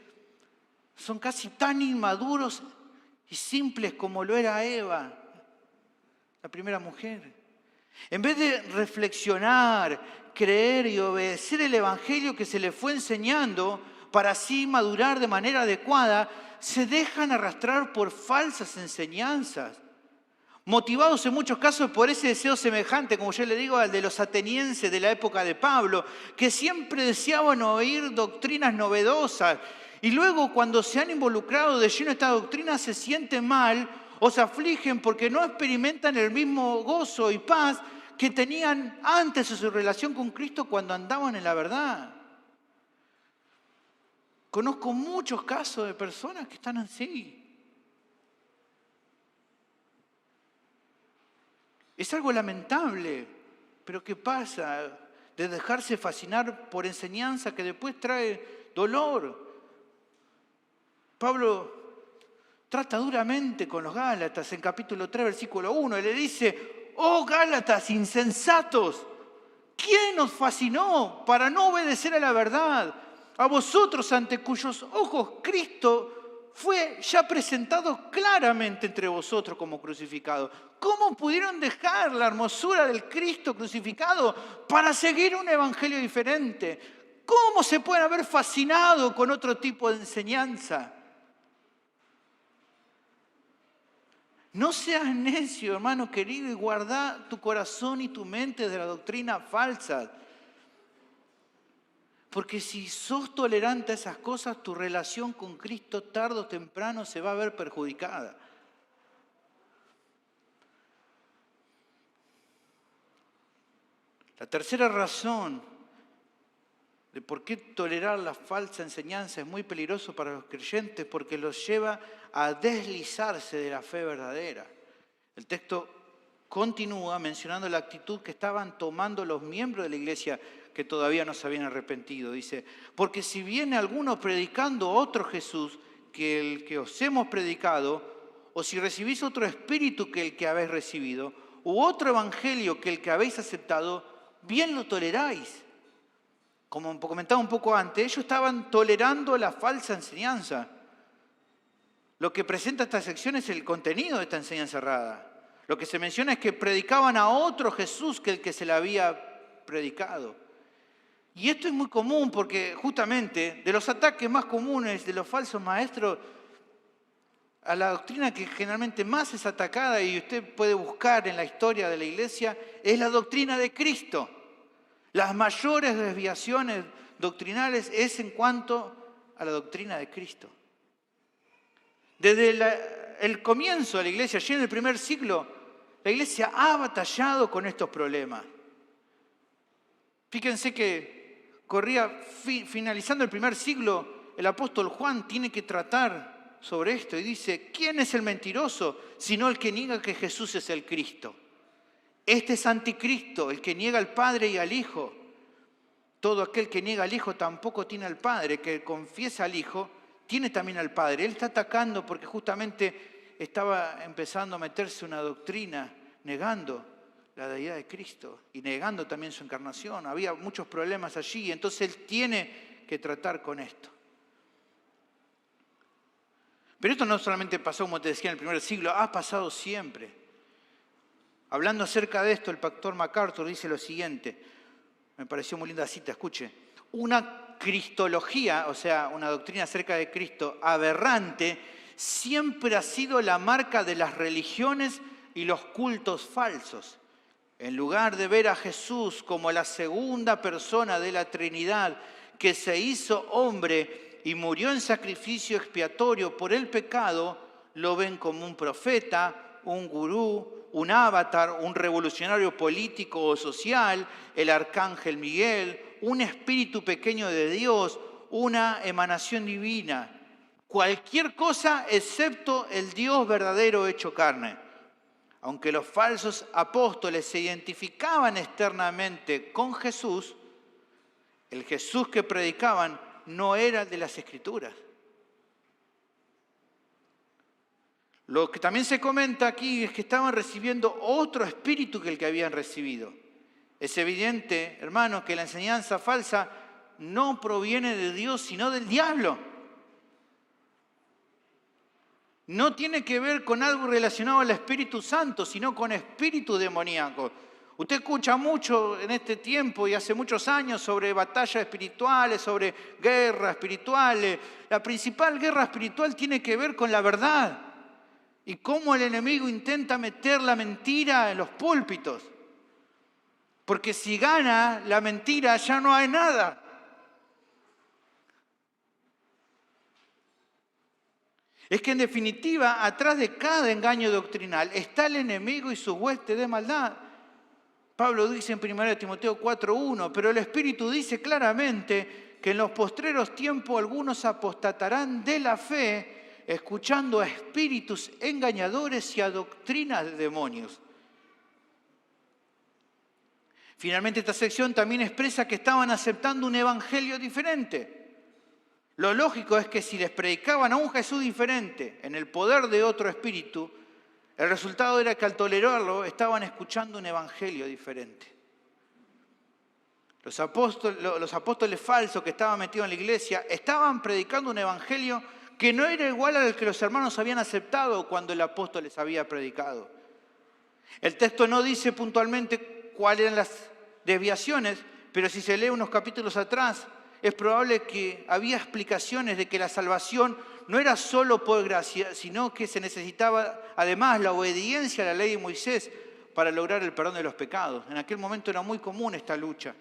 Speaker 2: son casi tan inmaduros y simples como lo era Eva, la primera mujer. En vez de reflexionar, creer y obedecer el evangelio que se les fue enseñando para así madurar de manera adecuada, se dejan arrastrar por falsas enseñanzas, motivados en muchos casos por ese deseo semejante, como yo le digo, al de los atenienses de la época de Pablo, que siempre deseaban oír doctrinas novedosas y luego cuando se han involucrado de lleno en esta doctrina se sienten mal o se afligen porque no experimentan el mismo gozo y paz que tenían antes de su relación con Cristo cuando andaban en la verdad. Conozco muchos casos de personas que están así. Es algo lamentable, pero ¿qué pasa? De dejarse fascinar por enseñanza que después trae dolor. Pablo trata duramente con los Gálatas en capítulo 3, versículo 1. Y le dice, oh Gálatas insensatos, ¿quién os fascinó para no obedecer a la verdad? A vosotros ante cuyos ojos Cristo fue ya presentado claramente entre vosotros como crucificado. ¿Cómo pudieron dejar la hermosura del Cristo crucificado para seguir un evangelio diferente? ¿Cómo se pueden haber fascinado con otro tipo de enseñanza? No seas necio, hermano querido, y guarda tu corazón y tu mente de la doctrina falsa. Porque si sos tolerante a esas cosas, tu relación con Cristo tarde o temprano se va a ver perjudicada. La tercera razón de por qué tolerar la falsa enseñanza es muy peligroso para los creyentes, porque los lleva a deslizarse de la fe verdadera. El texto continúa mencionando la actitud que estaban tomando los miembros de la iglesia que todavía no se habían arrepentido. Dice, porque si viene alguno predicando otro Jesús que el que os hemos predicado, o si recibís otro espíritu que el que habéis recibido, u otro evangelio que el que habéis aceptado, bien lo toleráis. Como comentaba un poco antes, ellos estaban tolerando la falsa enseñanza. lo que presenta esta sección es el contenido de esta enseñanza errada. Lo que se menciona es que predicaban a otro Jesús que el que se le había predicado. Y esto es muy común porque justamente de los ataques más comunes de los falsos maestros a la doctrina que generalmente más es atacada y usted puede buscar en la historia de la iglesia es la doctrina de Cristo. Las mayores desviaciones doctrinales es en cuanto a la doctrina de Cristo. Desde el comienzo de la iglesia, allí en el primer siglo, la iglesia ha batallado con estos problemas. Fíjense que finalizando el primer siglo, el apóstol Juan tiene que tratar sobre esto y dice, ¿quién es el mentiroso sino el que niega que Jesús es el Cristo? Este es anticristo, el que niega al Padre y al Hijo. Todo aquel que niega al Hijo tampoco tiene al Padre, que confiesa al Hijo tiene también al Padre. Él está atacando porque justamente estaba empezando a meterse una doctrina negando la deidad de Cristo y negando también su encarnación. Había muchos problemas allí, entonces él tiene que tratar con esto. Pero esto no solamente pasó, como te decía, en el primer siglo, ha pasado siempre. Hablando acerca de esto, el pastor MacArthur dice lo siguiente, me pareció muy linda cita, escuche. Una cristología, o sea, una doctrina acerca de Cristo aberrante, siempre ha sido la marca de las religiones y los cultos falsos. En lugar de ver a Jesús como la segunda persona de la Trinidad que se hizo hombre y murió en sacrificio expiatorio por el pecado, lo ven como un profeta, un gurú, un avatar, un revolucionario político o social, el arcángel Miguel, un espíritu pequeño de Dios, una emanación divina. Cualquier cosa excepto el Dios verdadero hecho carne. Aunque los falsos apóstoles se identificaban externamente con Jesús, el Jesús que predicaban no era el de las Escrituras. Lo que también se comenta aquí es que estaban recibiendo otro espíritu que el que habían recibido. Es evidente, hermanos, que la enseñanza falsa no proviene de Dios, sino del diablo. No tiene que ver con algo relacionado al Espíritu Santo, sino con espíritu demoníaco. Usted escucha mucho en este tiempo y hace muchos años sobre batallas espirituales, sobre guerras espirituales. La principal guerra espiritual tiene que ver con la verdad y cómo el enemigo intenta meter la mentira en los púlpitos. Porque si gana la mentira ya no hay nada. Es que en definitiva, atrás de cada engaño doctrinal está el enemigo y su hueste de maldad. Pablo dice en 1 Timoteo 4:1, pero el Espíritu dice claramente que en los postreros tiempos algunos apostatarán de la fe, escuchando a espíritus engañadores y a doctrinas de demonios. Finalmente, esta sección también expresa que estaban aceptando un evangelio diferente. Lo lógico es que si les predicaban a un Jesús diferente en el poder de otro espíritu, el resultado era que al tolerarlo estaban escuchando un evangelio diferente. Los apóstoles falsos que estaban metidos en la iglesia estaban predicando un evangelio que no era igual al que los hermanos habían aceptado cuando el apóstol les había predicado. El texto no dice puntualmente cuáles eran las desviaciones, pero si se lee unos capítulos atrás, es probable que había explicaciones de que la salvación no era solo por gracia, sino que se necesitaba además la obediencia a la ley de Moisés para lograr el perdón de los pecados. En aquel momento era muy común esta lucha.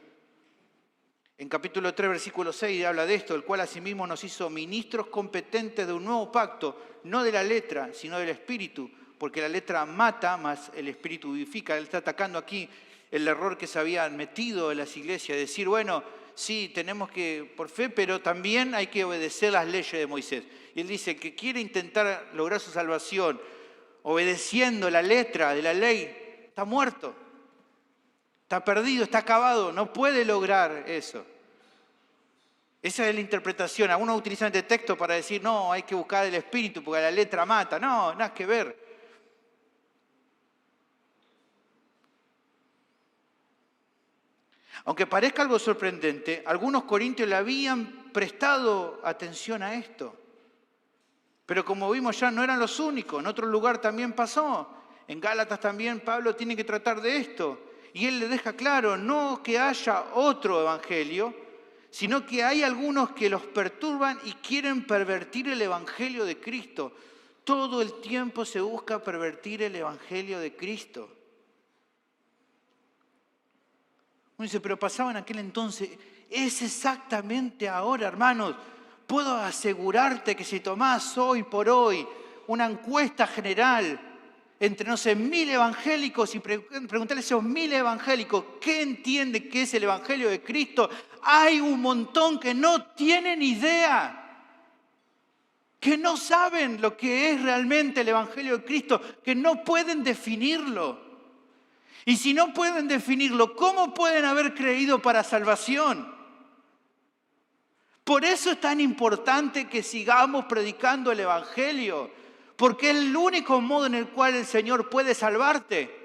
Speaker 2: En capítulo 3, versículo 6 habla de esto, el cual asimismo nos hizo ministros competentes de un nuevo pacto, no de la letra, sino del espíritu, porque la letra mata, mas el espíritu vivifica. Él está atacando aquí el error que se habían metido en las iglesias, decir, bueno, sí, tenemos que, por fe, pero también hay que obedecer las leyes de Moisés. Y él dice que quiere intentar lograr su salvación obedeciendo la letra de la ley, está muerto, está perdido, está acabado, no puede lograr eso. Esa es la interpretación. Algunos utilizan este texto para decir, no, hay que buscar el espíritu porque la letra mata. No, nada que ver. Aunque parezca algo sorprendente, algunos corintios le habían prestado atención a esto. Pero como vimos ya, no eran los únicos. En otro lugar también pasó. En Gálatas también Pablo tiene que tratar de esto. Y él le deja claro, no que haya otro evangelio, sino que hay algunos que los perturban y quieren pervertir el evangelio de Cristo. Todo el tiempo se busca pervertir el evangelio de Cristo. Uno dice, pero pasaba en aquel entonces. Es exactamente ahora, hermanos. Puedo asegurarte que si tomás hoy por hoy una encuesta general entre, no sé, 1000 evangélicos y preguntarle a esos 1000 evangélicos qué entienden que es el evangelio de Cristo, hay un montón que no tienen idea, que no saben lo que es realmente el evangelio de Cristo, que no pueden definirlo. Y si no pueden definirlo, ¿cómo pueden haber creído para salvación? Por eso es tan importante que sigamos predicando el evangelio, porque es el único modo en el cual el Señor puede salvarte.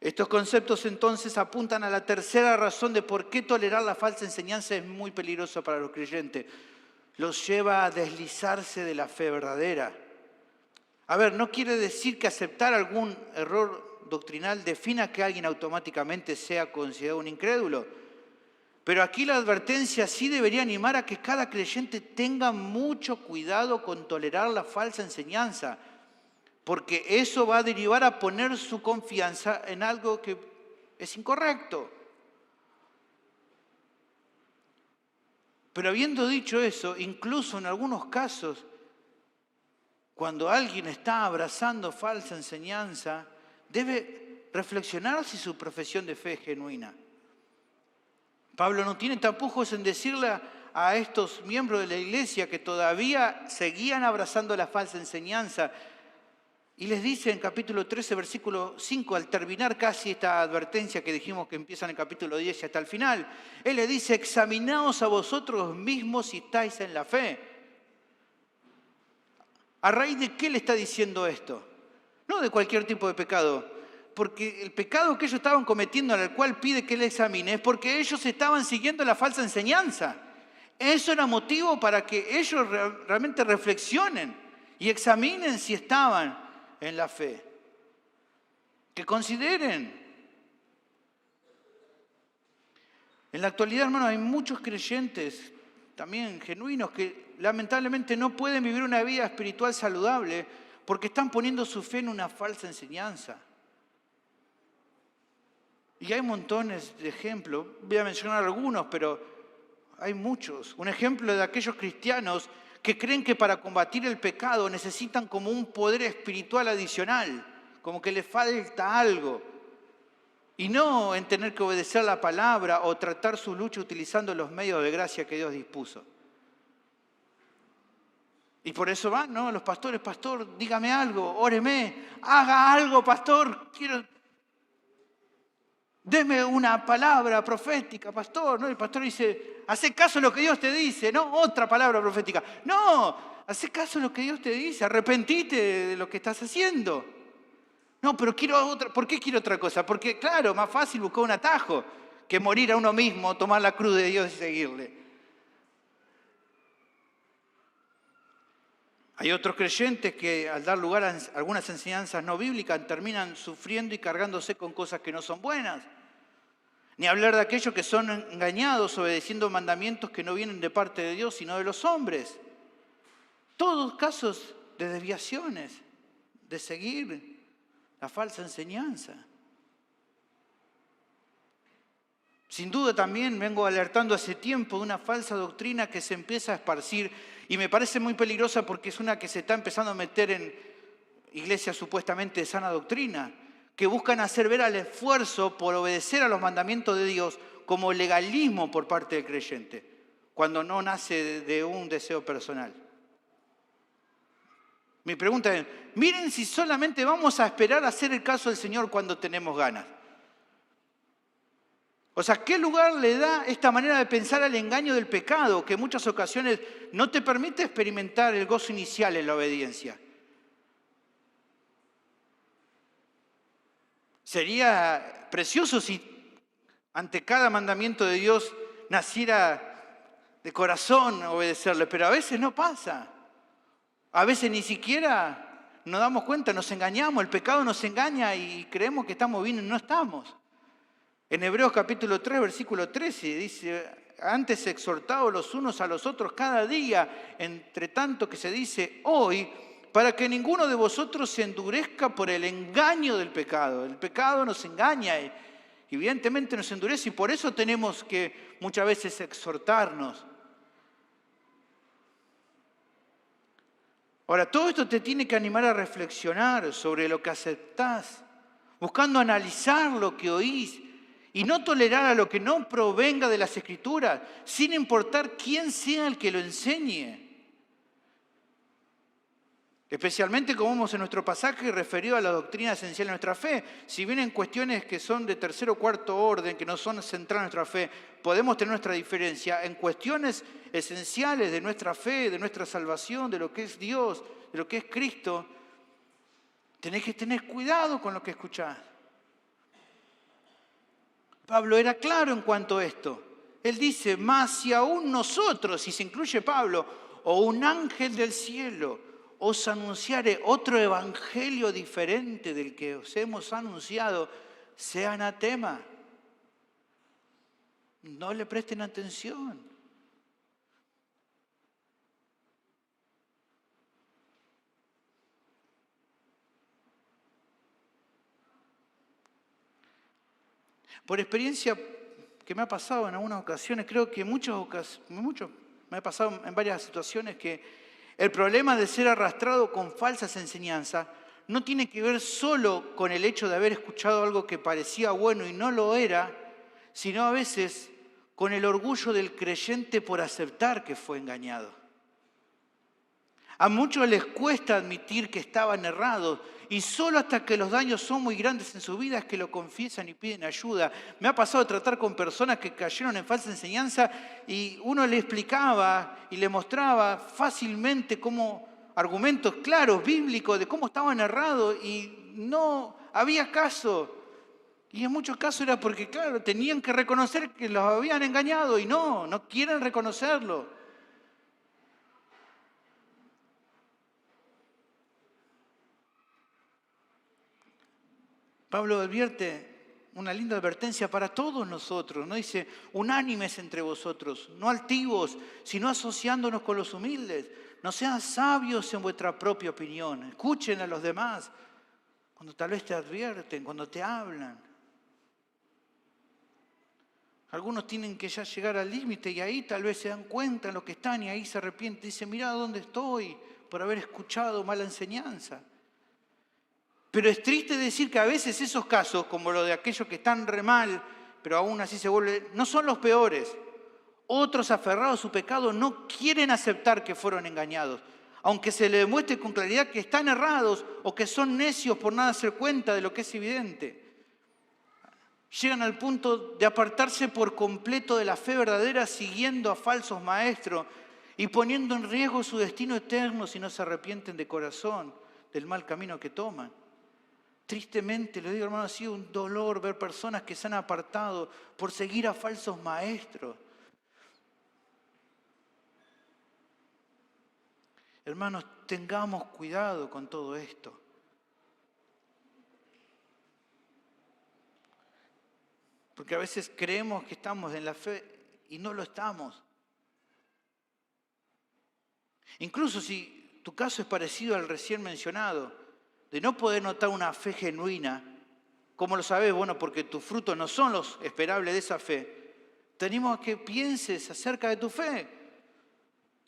Speaker 2: Estos conceptos entonces apuntan a la tercera razón de por qué tolerar la falsa enseñanza es muy peligroso para los creyentes. Los lleva a deslizarse de la fe verdadera. A ver, no quiere decir que aceptar algún error doctrinal defina que alguien automáticamente sea considerado un incrédulo. Pero aquí la advertencia sí debería animar a que cada creyente tenga mucho cuidado con tolerar la falsa enseñanza, porque eso va a derivar a poner su confianza en algo que es incorrecto. Pero habiendo dicho eso, incluso en algunos casos, cuando alguien está abrazando falsa enseñanza, debe reflexionar si su profesión de fe es genuina. Pablo no tiene tapujos en decirle a estos miembros de la iglesia que todavía seguían abrazando la falsa enseñanza. Y les dice en capítulo 13, versículo 5, al terminar casi esta advertencia que dijimos que empieza en el capítulo 10 y hasta el final, él le dice, examinaos a vosotros mismos si estáis en la fe. ¿A raíz de qué le está diciendo esto? No de cualquier tipo de pecado. Porque el pecado que ellos estaban cometiendo, al cual pide que él examine, es porque ellos estaban siguiendo la falsa enseñanza. Eso era motivo para que ellos realmente reflexionen y examinen si estaban en la fe. Que consideren. En la actualidad, hermano, hay muchos creyentes, también genuinos, que lamentablemente no pueden vivir una vida espiritual saludable porque están poniendo su fe en una falsa enseñanza. Y hay montones de ejemplos, voy a mencionar algunos, pero hay muchos. Un ejemplo de aquellos cristianos que creen que para combatir el pecado necesitan como un poder espiritual adicional, como que les falta algo. Y no en tener que obedecer la palabra o tratar su lucha utilizando los medios de gracia que Dios dispuso. Y por eso van, ¿no? Los pastores, pastor, dígame algo, óreme, haga algo, pastor, deme una palabra profética, pastor, ¿no? El pastor dice, hace caso a lo que Dios te dice, no otra palabra profética. No, hace caso a lo que Dios te dice, arrepentite de lo que estás haciendo. No, pero quiero otra. ¿Por qué quiero otra cosa? Porque, claro, más fácil buscar un atajo que morir a uno mismo, tomar la cruz de Dios y seguirle. Hay otros creyentes que al dar lugar a algunas enseñanzas no bíblicas terminan sufriendo y cargándose con cosas que no son buenas. Ni hablar de aquellos que son engañados obedeciendo mandamientos que no vienen de parte de Dios, sino de los hombres. Todos casos de desviaciones, de seguir la falsa enseñanza. Sin duda también vengo alertando hace tiempo de una falsa doctrina que se empieza a esparcir y me parece muy peligrosa porque es una que se está empezando a meter en iglesias supuestamente de sana doctrina, que buscan hacer ver al esfuerzo por obedecer a los mandamientos de Dios como legalismo por parte del creyente, cuando no nace de un deseo personal. Mi pregunta es, miren si solamente vamos a esperar a hacer el caso del Señor cuando tenemos ganas. O sea, ¿qué lugar le da esta manera de pensar al engaño del pecado que en muchas ocasiones no te permite experimentar el gozo inicial en la obediencia? Sería precioso si ante cada mandamiento de Dios naciera de corazón obedecerle, pero a veces no pasa. A veces ni siquiera nos damos cuenta, nos engañamos, el pecado nos engaña y creemos que estamos bien y no estamos. En Hebreos capítulo 3, versículo 13, dice: antes exhortaos los unos a los otros cada día, entre tanto que se dice hoy, para que ninguno de vosotros se endurezca por el engaño del pecado. El pecado nos engaña y evidentemente nos endurece, y por eso tenemos que muchas veces exhortarnos. Ahora, todo esto te tiene que animar a reflexionar sobre lo que aceptás, buscando analizar lo que oís y no tolerar a lo que no provenga de las Escrituras, sin importar quién sea el que lo enseñe. Especialmente, como vemos en nuestro pasaje, referido a la doctrina esencial de nuestra fe. Si bien en cuestiones que son de tercer o cuarto orden, que no son centrales en nuestra fe, podemos tener nuestra diferencia, en cuestiones esenciales de nuestra fe, de nuestra salvación, de lo que es Dios, de lo que es Cristo, tenés que tener cuidado con lo que escuchás. Pablo era claro en cuanto a esto. Él dice: más si aún nosotros, y se incluye Pablo, o un ángel del cielo, os anunciare otro evangelio diferente del que os hemos anunciado, sea anatema. No le presten atención. Por experiencia que me ha pasado en algunas ocasiones, creo que me ha pasado en varias situaciones, que el problema de ser arrastrado con falsas enseñanzas no tiene que ver solo con el hecho de haber escuchado algo que parecía bueno y no lo era, sino a veces con el orgullo del creyente por aceptar que fue engañado. A muchos les cuesta admitir que estaban errados y solo hasta que los daños son muy grandes en su vida es que lo confiesan y piden ayuda. Me ha pasado de tratar con personas que cayeron en falsa enseñanza y uno le explicaba y le mostraba fácilmente cómo argumentos claros, bíblicos, de cómo estaban errados y no había caso. Y en muchos casos era porque, claro, tenían que reconocer que los habían engañado y no quieren reconocerlo. Pablo advierte una linda advertencia para todos nosotros, ¿no? Dice: unánimes entre vosotros, no altivos, sino asociándonos con los humildes. No sean sabios en vuestra propia opinión. Escuchen a los demás cuando tal vez te advierten, cuando te hablan. Algunos tienen que ya llegar al límite y ahí tal vez se dan cuenta en lo que están y ahí se arrepienten. Dicen: mirá dónde estoy por haber escuchado mala enseñanza. Pero es triste decir que a veces esos casos, como lo de aquellos que están re mal, pero aún así se vuelven, no son los peores. Otros, aferrados a su pecado, no quieren aceptar que fueron engañados, aunque se les demuestre con claridad que están errados o que son necios por no darse cuenta de lo que es evidente. Llegan al punto de apartarse por completo de la fe verdadera, siguiendo a falsos maestros y poniendo en riesgo su destino eterno si no se arrepienten de corazón del mal camino que toman. Tristemente, le digo, hermano, ha sido un dolor ver personas que se han apartado por seguir a falsos maestros. Hermanos, tengamos cuidado con todo esto. Porque a veces creemos que estamos en la fe y no lo estamos. Incluso si tu caso es parecido al recién mencionado, de no poder notar una fe genuina, ¿cómo lo sabes? Bueno, porque tus frutos no son los esperables de esa fe. Te animo a que pienses acerca de tu fe.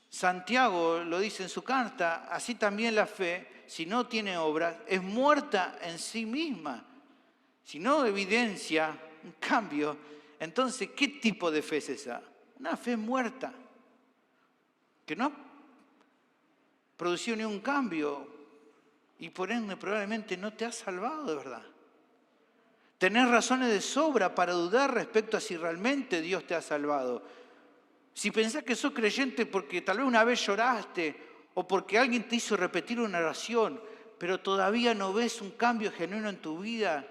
Speaker 2: Santiago lo dice en su carta: así también la fe, si no tiene obras, es muerta en sí misma. Si no evidencia un cambio, entonces, ¿qué tipo de fe es esa? Una fe muerta, que no ha producido ningún cambio y por ende probablemente no te ha salvado de verdad. Tenés razones de sobra para dudar respecto a si realmente Dios te ha salvado. Si pensás que sos creyente porque tal vez una vez lloraste o porque alguien te hizo repetir una oración, pero todavía no ves un cambio genuino en tu vida,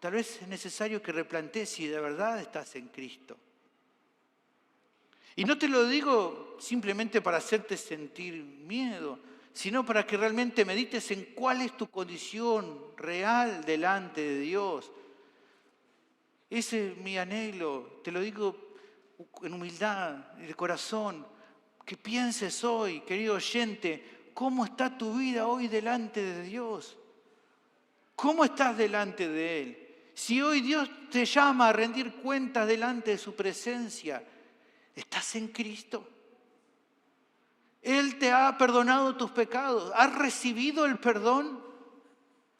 Speaker 2: tal vez es necesario que replantees si de verdad estás en Cristo. Y no te lo digo simplemente para hacerte sentir miedo, sino para que realmente medites en cuál es tu condición real delante de Dios. Ese es mi anhelo, te lo digo en humildad, de corazón, que pienses hoy, querido oyente, cómo está tu vida hoy delante de Dios. ¿Cómo estás delante de Él? Si hoy Dios te llama a rendir cuentas delante de su presencia, ¿estás en Cristo? Él te ha perdonado tus pecados. ¿Has recibido el perdón?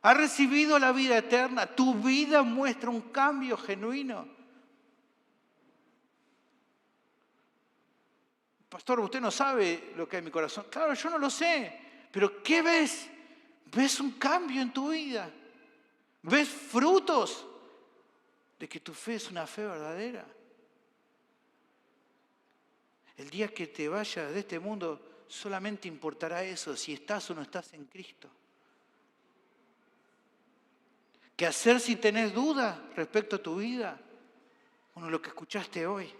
Speaker 2: ¿Has recibido la vida eterna? Tu vida muestra un cambio genuino. Pastor, usted no sabe lo que hay en mi corazón. Claro, yo no lo sé. Pero ¿qué ves? ¿Ves un cambio en tu vida? ¿Ves frutos de que tu fe es una fe verdadera? El día que te vayas de este mundo, solamente importará eso, si estás o no estás en Cristo. ¿Qué hacer si tenés dudas respecto a tu vida? Bueno, lo que escuchaste hoy.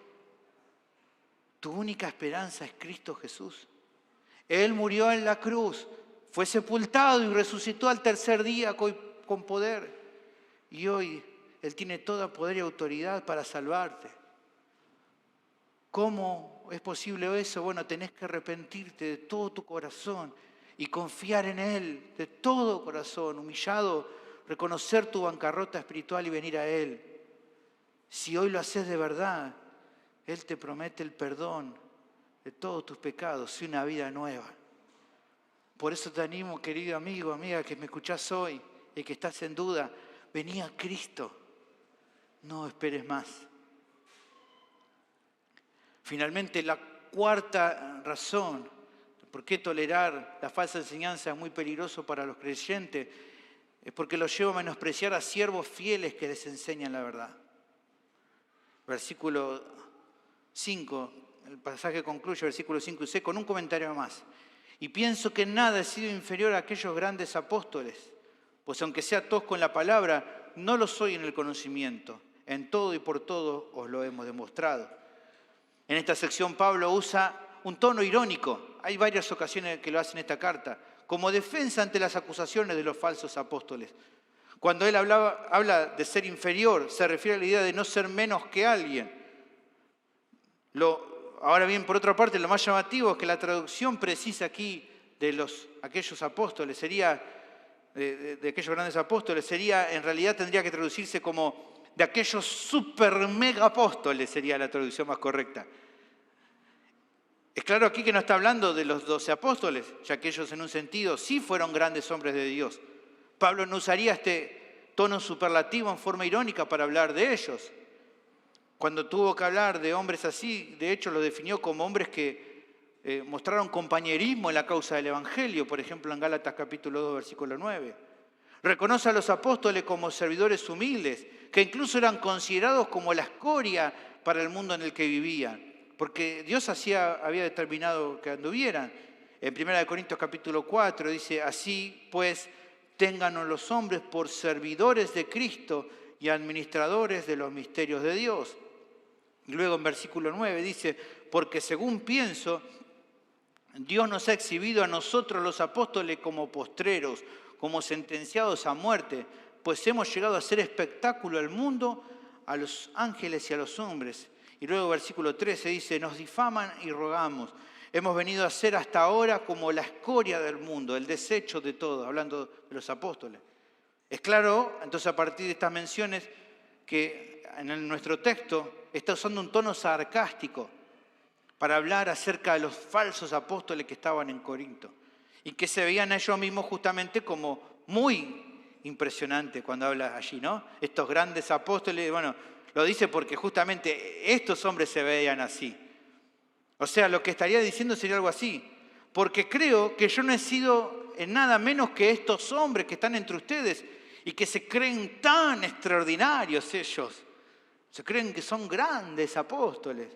Speaker 2: Tu única esperanza es Cristo Jesús. Él murió en la cruz, fue sepultado y resucitó al tercer día con poder. Y hoy Él tiene toda poder y autoridad para salvarte. ¿Cómo es posible eso? Bueno, tenés que arrepentirte de todo tu corazón y confiar en Él de todo corazón, humillado, reconocer tu bancarrota espiritual y venir a Él. Si hoy lo haces de verdad, Él te promete el perdón de todos tus pecados y una vida nueva. Por eso te animo, querido amigo, amiga, que me escuchás hoy y que estás en duda, vení a Cristo, no esperes más. Finalmente, la cuarta razón por qué tolerar la falsa enseñanza es muy peligroso para los creyentes es porque los lleva a menospreciar a siervos fieles que les enseñan la verdad. Versículo 5, el pasaje concluye, versículo 5 y 6, con un comentario más. Y pienso que en nada he sido inferior a aquellos grandes apóstoles, pues aunque sea tosco en la palabra, no lo soy en el conocimiento. En todo y por todo os lo hemos demostrado. En esta sección Pablo usa un tono irónico. Hay varias ocasiones que lo hace en esta carta, como defensa ante las acusaciones de los falsos apóstoles. Cuando él habla de ser inferior, se refiere a la idea de no ser menos que alguien. Ahora bien, por otra parte, lo más llamativo es que la traducción precisa aquí de aquellos apóstoles, de aquellos grandes apóstoles, en realidad tendría que traducirse como de aquellos super mega apóstoles, sería la traducción más correcta. Es claro aquí que no está hablando de los 12 apóstoles, ya que ellos en un sentido sí fueron grandes hombres de Dios. Pablo no usaría este tono superlativo en forma irónica para hablar de ellos. Cuando tuvo que hablar de hombres así, de hecho los definió como hombres que mostraron compañerismo en la causa del Evangelio, por ejemplo en Gálatas capítulo 2, versículo 9. Reconoce a los apóstoles como servidores humildes, que incluso eran considerados como la escoria para el mundo en el que vivían, porque Dios había determinado que anduvieran. En 1 Corintios capítulo 4 dice, así pues, ténganos los hombres por servidores de Cristo y administradores de los misterios de Dios. Y luego en versículo 9 dice, porque según pienso, Dios nos ha exhibido a nosotros los apóstoles como postreros, como sentenciados a muerte, pues hemos llegado a hacer espectáculo al mundo, a los ángeles y a los hombres. Y luego versículo 13 dice, nos difaman y rogamos. Hemos venido a ser hasta ahora como la escoria del mundo, el desecho de todo, hablando de los apóstoles. Es claro, entonces a partir de estas menciones, que en nuestro texto está usando un tono sarcástico para hablar acerca de los falsos apóstoles que estaban en Corinto y que se veían a ellos mismos justamente como muy impresionantes cuando habla allí, ¿no? Estos grandes apóstoles, bueno, lo dice porque justamente estos hombres se veían así. O sea, lo que estaría diciendo sería algo así, porque creo que yo no he sido en nada menos que estos hombres que están entre ustedes y que se creen tan extraordinarios ellos. Se creen que son grandes apóstoles.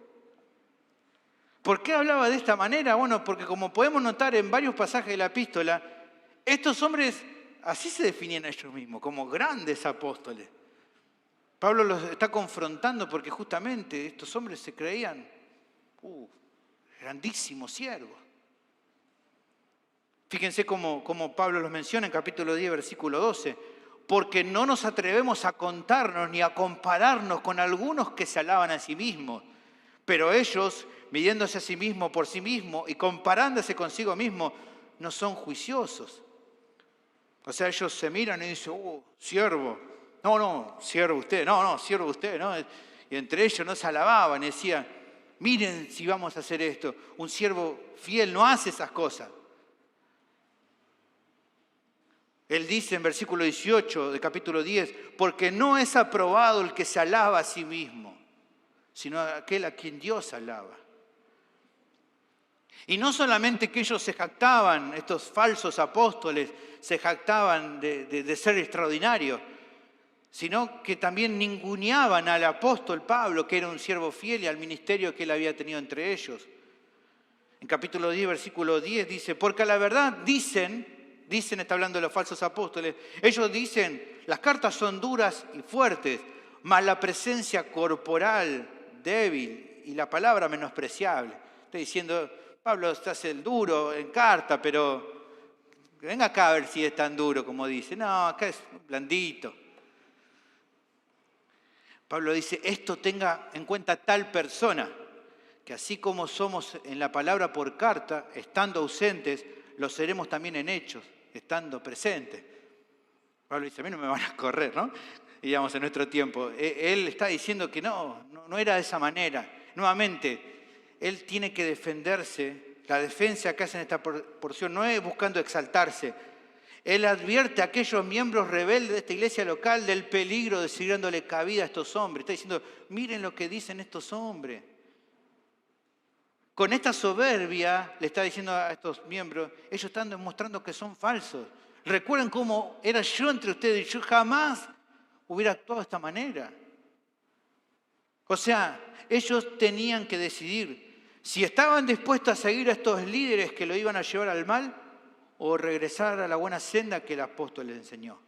Speaker 2: ¿Por qué hablaba de esta manera? Bueno, porque como podemos notar en varios pasajes de la epístola, estos hombres así se definían a ellos mismos, como grandes apóstoles. Pablo los está confrontando porque justamente estos hombres se creían grandísimos siervos. Fíjense cómo Pablo los menciona en capítulo 10, versículo 12. Porque no nos atrevemos a contarnos ni a compararnos con algunos que se alaban a sí mismos. Pero ellos, midiéndose a sí mismos por sí mismos y comparándose consigo mismos, no son juiciosos. O sea, ellos se miran y dicen, siervo. No, siervo usted. No, siervo usted. ¿No? Y entre ellos no se alababan y decían, miren si vamos a hacer esto. Un siervo fiel no hace esas cosas. Él dice en versículo 18 de capítulo 10, porque no es aprobado el que se alaba a sí mismo, sino aquel a quien Dios alaba. Y no solamente que ellos se jactaban, estos falsos apóstoles, se jactaban de ser extraordinarios, sino que también ninguneaban al apóstol Pablo, que era un siervo fiel, y al ministerio que él había tenido entre ellos. En capítulo 10, versículo 10 dice, porque a la verdad dicen, está hablando de los falsos apóstoles, ellos dicen, las cartas son duras y fuertes, mas la presencia corporal débil y la palabra menospreciable. Está diciendo, Pablo se hace el duro en carta, pero venga acá a ver si es tan duro como dice. No, acá es blandito. Pablo dice, esto tenga en cuenta tal persona, que así como somos en la palabra por carta, estando ausentes, lo seremos también en hechos, estando presentes. Pablo dice, a mí no me van a correr, ¿no? Digamos, en nuestro tiempo. Él está diciendo que no era de esa manera. Nuevamente, él tiene que defenderse. La defensa que hace en esta porción no es buscando exaltarse. Él advierte a aquellos miembros rebeldes de esta iglesia local del peligro de seguir dándole cabida a estos hombres. Está diciendo, miren lo que dicen estos hombres. Con esta soberbia, le está diciendo a estos miembros, ellos están demostrando que son falsos. Recuerden cómo era yo entre ustedes y yo jamás hubiera actuado de esta manera. O sea, ellos tenían que decidir si estaban dispuestos a seguir a estos líderes que lo iban a llevar al mal o regresar a la buena senda que el apóstol les enseñó.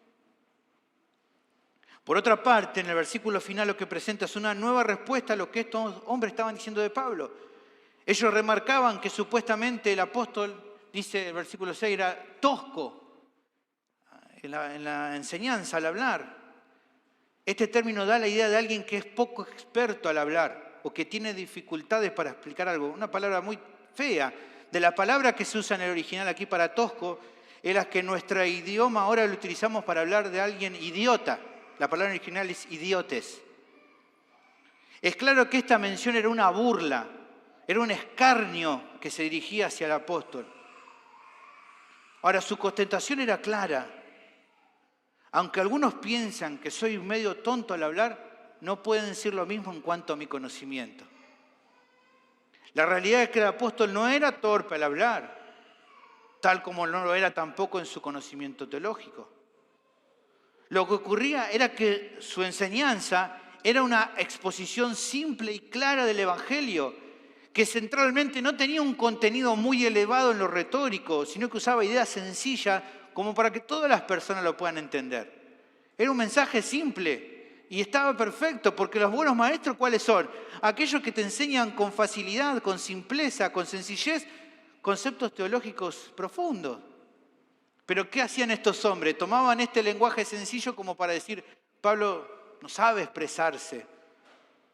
Speaker 2: Por otra parte, en el versículo final lo que presenta es una nueva respuesta a lo que estos hombres estaban diciendo de Pablo. Ellos remarcaban que supuestamente el apóstol, dice el versículo 6, era tosco en la enseñanza, al hablar. Este término da la idea de alguien que es poco experto al hablar o que tiene dificultades para explicar algo. Una palabra muy fea. De la palabra que se usa en el original aquí para tosco, es la que en nuestro idioma ahora lo utilizamos para hablar de alguien idiota. La palabra original es idiotes. Es claro que esta mención era una burla. Era un escarnio que se dirigía hacia el apóstol. Ahora, su contestación era clara. Aunque algunos piensan que soy medio tonto al hablar, no pueden decir lo mismo en cuanto a mi conocimiento. La realidad es que el apóstol no era torpe al hablar, tal como no lo era tampoco en su conocimiento teológico. Lo que ocurría era que su enseñanza era una exposición simple y clara del Evangelio, que centralmente no tenía un contenido muy elevado en lo retórico, sino que usaba ideas sencillas como para que todas las personas lo puedan entender. Era un mensaje simple y estaba perfecto, porque los buenos maestros, ¿cuáles son? Aquellos que te enseñan con facilidad, con simpleza, con sencillez, conceptos teológicos profundos. Pero ¿qué hacían estos hombres? Tomaban este lenguaje sencillo como para decir, Pablo no sabe expresarse,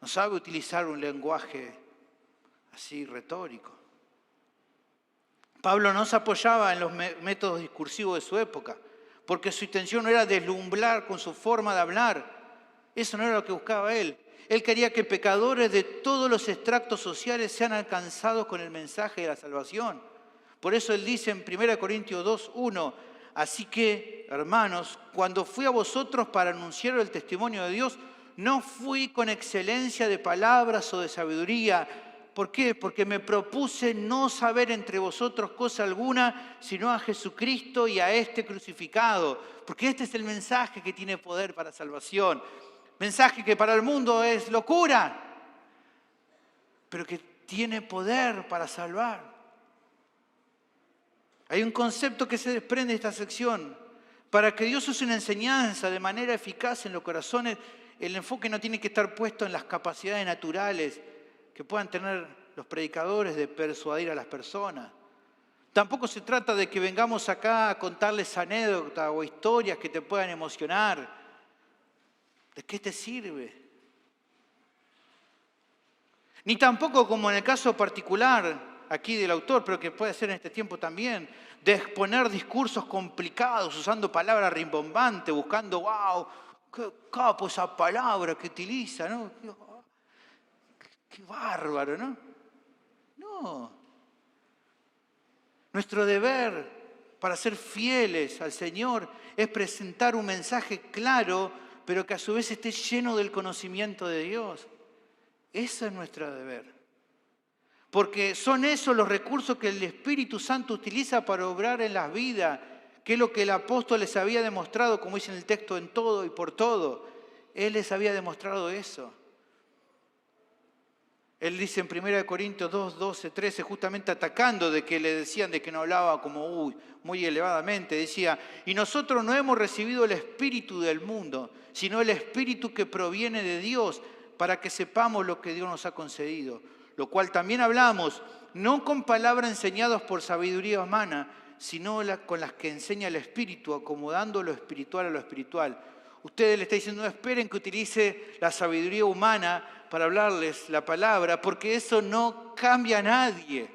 Speaker 2: no sabe utilizar un lenguaje así retórico. Pablo no se apoyaba en los métodos discursivos de su época, porque su intención no era deslumbrar con su forma de hablar. Eso no era lo que buscaba él. Él quería que pecadores de todos los extractos sociales sean alcanzados con el mensaje de la salvación. Por eso él dice en 1 Corintios 2:1, así que, hermanos, cuando fui a vosotros para anunciar el testimonio de Dios, no fui con excelencia de palabras o de sabiduría. ¿Por qué? Porque me propuse no saber entre vosotros cosa alguna, sino a Jesucristo y a este crucificado. Porque este es el mensaje que tiene poder para salvación. Mensaje que para el mundo es locura, pero que tiene poder para salvar. Hay un concepto que se desprende de esta sección. Para que Dios use una enseñanza de manera eficaz en los corazones, el enfoque no tiene que estar puesto en las capacidades naturales que puedan tener los predicadores de persuadir a las personas. Tampoco se trata de que vengamos acá a contarles anécdotas o historias que te puedan emocionar. ¿De qué te sirve? Ni tampoco, como en el caso particular aquí del autor, pero que puede ser en este tiempo también, de exponer discursos complicados usando palabras rimbombantes, buscando, wow, qué capo esa palabra que utiliza, ¿no? Qué bárbaro, ¿no? No. Nuestro deber para ser fieles al Señor es presentar un mensaje claro, pero que a su vez esté lleno del conocimiento de Dios. Ese es nuestro deber. Porque son esos los recursos que el Espíritu Santo utiliza para obrar en las vidas, que es lo que el apóstol les había demostrado, como dice en el texto, en todo y por todo. Él les había demostrado eso. Él dice en 1 Corintios 2, 12, 13, justamente atacando de que le decían de que no hablaba como muy elevadamente, decía, y nosotros no hemos recibido el espíritu del mundo, sino el espíritu que proviene de Dios, para que sepamos lo que Dios nos ha concedido. Lo cual también hablamos, no con palabras enseñadas por sabiduría humana, sino con las que enseña el Espíritu, acomodando lo espiritual a lo espiritual. Ustedes le están diciendo, no esperen que utilice la sabiduría humana para hablarles la palabra, porque eso no cambia a nadie.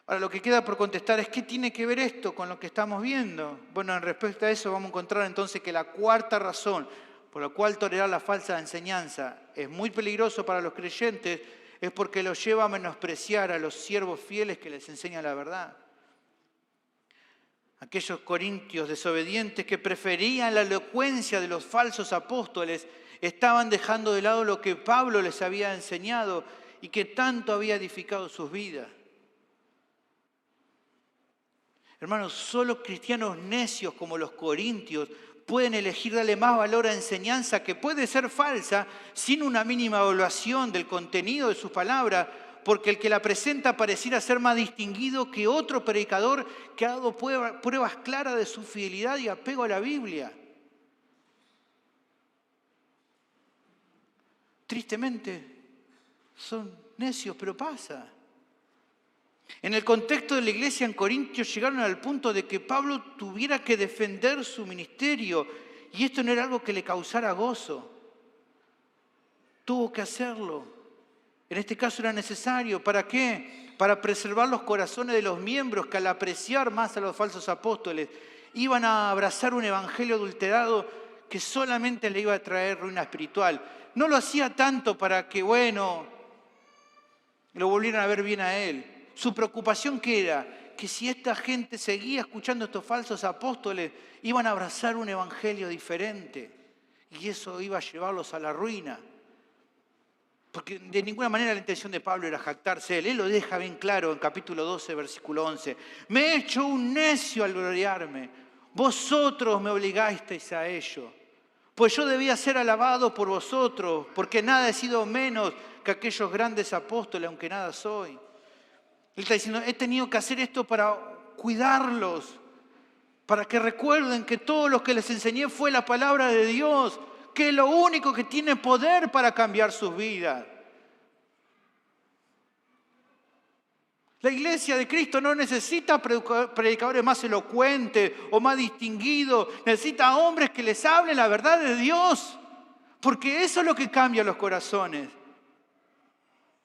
Speaker 2: Ahora, lo que queda por contestar es, ¿qué tiene que ver esto con lo que estamos viendo? Bueno, en respecto a eso vamos a encontrar entonces que la cuarta razón por la cual tolerar la falsa enseñanza es muy peligroso para los creyentes es porque los lleva a menospreciar a los siervos fieles que les enseñan la verdad. Aquellos corintios desobedientes que preferían la elocuencia de los falsos apóstoles estaban dejando de lado lo que Pablo les había enseñado y que tanto había edificado sus vidas. Hermanos, solo cristianos necios como los corintios pueden elegir darle más valor a enseñanza que puede ser falsa sin una mínima evaluación del contenido de sus palabras, porque el que la presenta pareciera ser más distinguido que otro predicador que ha dado pruebas claras de su fidelidad y apego a la Biblia. Tristemente, son necios, pero pasa. En el contexto de la iglesia en Corintios llegaron al punto de que Pablo tuviera que defender su ministerio y esto no era algo que le causara gozo. Tuvo que hacerlo. En este caso era necesario. ¿Para qué? Para preservar los corazones de los miembros que al apreciar más a los falsos apóstoles iban a abrazar un evangelio adulterado que solamente le iba a traer ruina espiritual. No lo hacía tanto para que, bueno, lo volvieran a ver bien a él. Su preocupación que era que si esta gente seguía escuchando a estos falsos apóstoles, iban a abrazar un evangelio diferente y eso iba a llevarlos a la ruina. Porque de ninguna manera la intención de Pablo era jactarse él. Él lo deja bien claro en capítulo 12, versículo 11. Me he hecho un necio al gloriarme. Vosotros me obligasteis a ello. Pues yo debía ser alabado por vosotros, porque nada he sido menos que aquellos grandes apóstoles, aunque nada soy. Él está diciendo, he tenido que hacer esto para cuidarlos, para que recuerden que todo lo que les enseñé fue la palabra de Dios, que es lo único que tiene poder para cambiar sus vidas. La iglesia de Cristo no necesita predicadores más elocuentes o más distinguidos, necesita hombres que les hablen la verdad de Dios, porque eso es lo que cambia los corazones.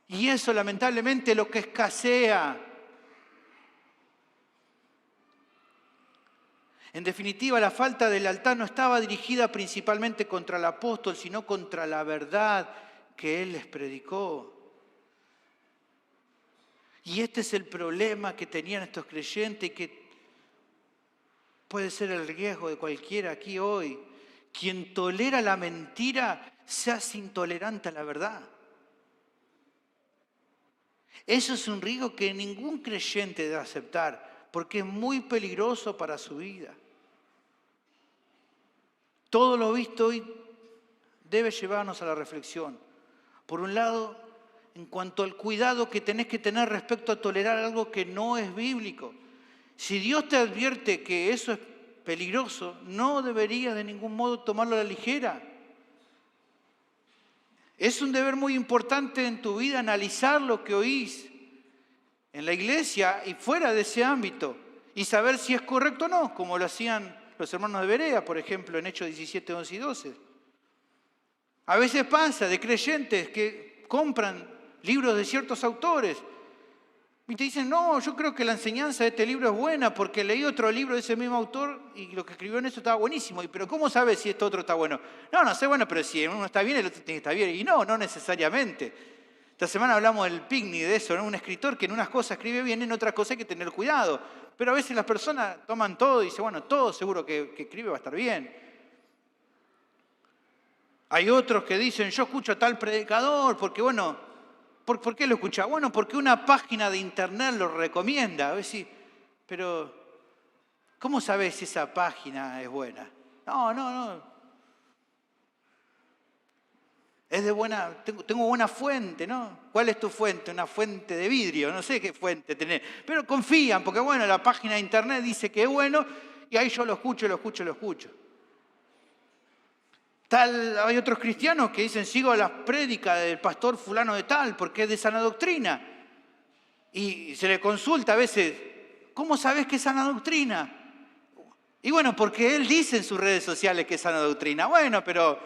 Speaker 2: Y eso lamentablemente es lo que escasea. En definitiva, la falta de lealtad no estaba dirigida principalmente contra el apóstol, sino contra la verdad que él les predicó. Y este es el problema que tenían estos creyentes y que puede ser el riesgo de cualquiera aquí hoy. Quien tolera la mentira se hace intolerante a la verdad. Eso es un riesgo que ningún creyente debe aceptar, porque es muy peligroso para su vida. Todo lo visto hoy debe llevarnos a la reflexión. Por un lado, en cuanto al cuidado que tenés que tener respecto a tolerar algo que no es bíblico. Si Dios te advierte que eso es peligroso, no deberías de ningún modo tomarlo a la ligera. Es un deber muy importante en tu vida analizar lo que oís en la iglesia y fuera de ese ámbito y saber si es correcto o no, como lo hacían los hermanos de Berea, por ejemplo, en Hechos 17, 11 y 12. A veces pasa de creyentes que compran libros de ciertos autores y te dicen, no, yo creo que la enseñanza de este libro es buena porque leí otro libro de ese mismo autor y lo que escribió en eso estaba buenísimo. Pero ¿cómo sabes si esto otro está bueno? No sé, bueno, pero si uno está bien, el otro tiene que estar bien. Y no necesariamente. Esta semana hablamos del Pigny, de eso, ¿no? Un escritor que en unas cosas escribe bien, en otras cosas hay que tener cuidado. Pero a veces las personas toman todo y dicen, bueno, todo seguro que escribe va a estar bien. Hay otros que dicen, yo escucho a tal predicador porque, bueno, ¿por qué lo escucha? Bueno, porque una página de internet lo recomienda. A ver si, pero, ¿cómo sabes si esa página es buena? No. Es de buena, tengo buena fuente, ¿no? ¿Cuál es tu fuente? Una fuente de vidrio, no sé qué fuente tenés. Pero confían, porque bueno, la página de internet dice que es bueno y ahí yo lo escucho. Hay otros cristianos que dicen, sigo las prédicas del pastor fulano de tal, porque es de sana doctrina. Y se le consulta a veces, ¿cómo sabes que es sana doctrina? Y bueno, porque él dice en sus redes sociales que es sana doctrina. Bueno, pero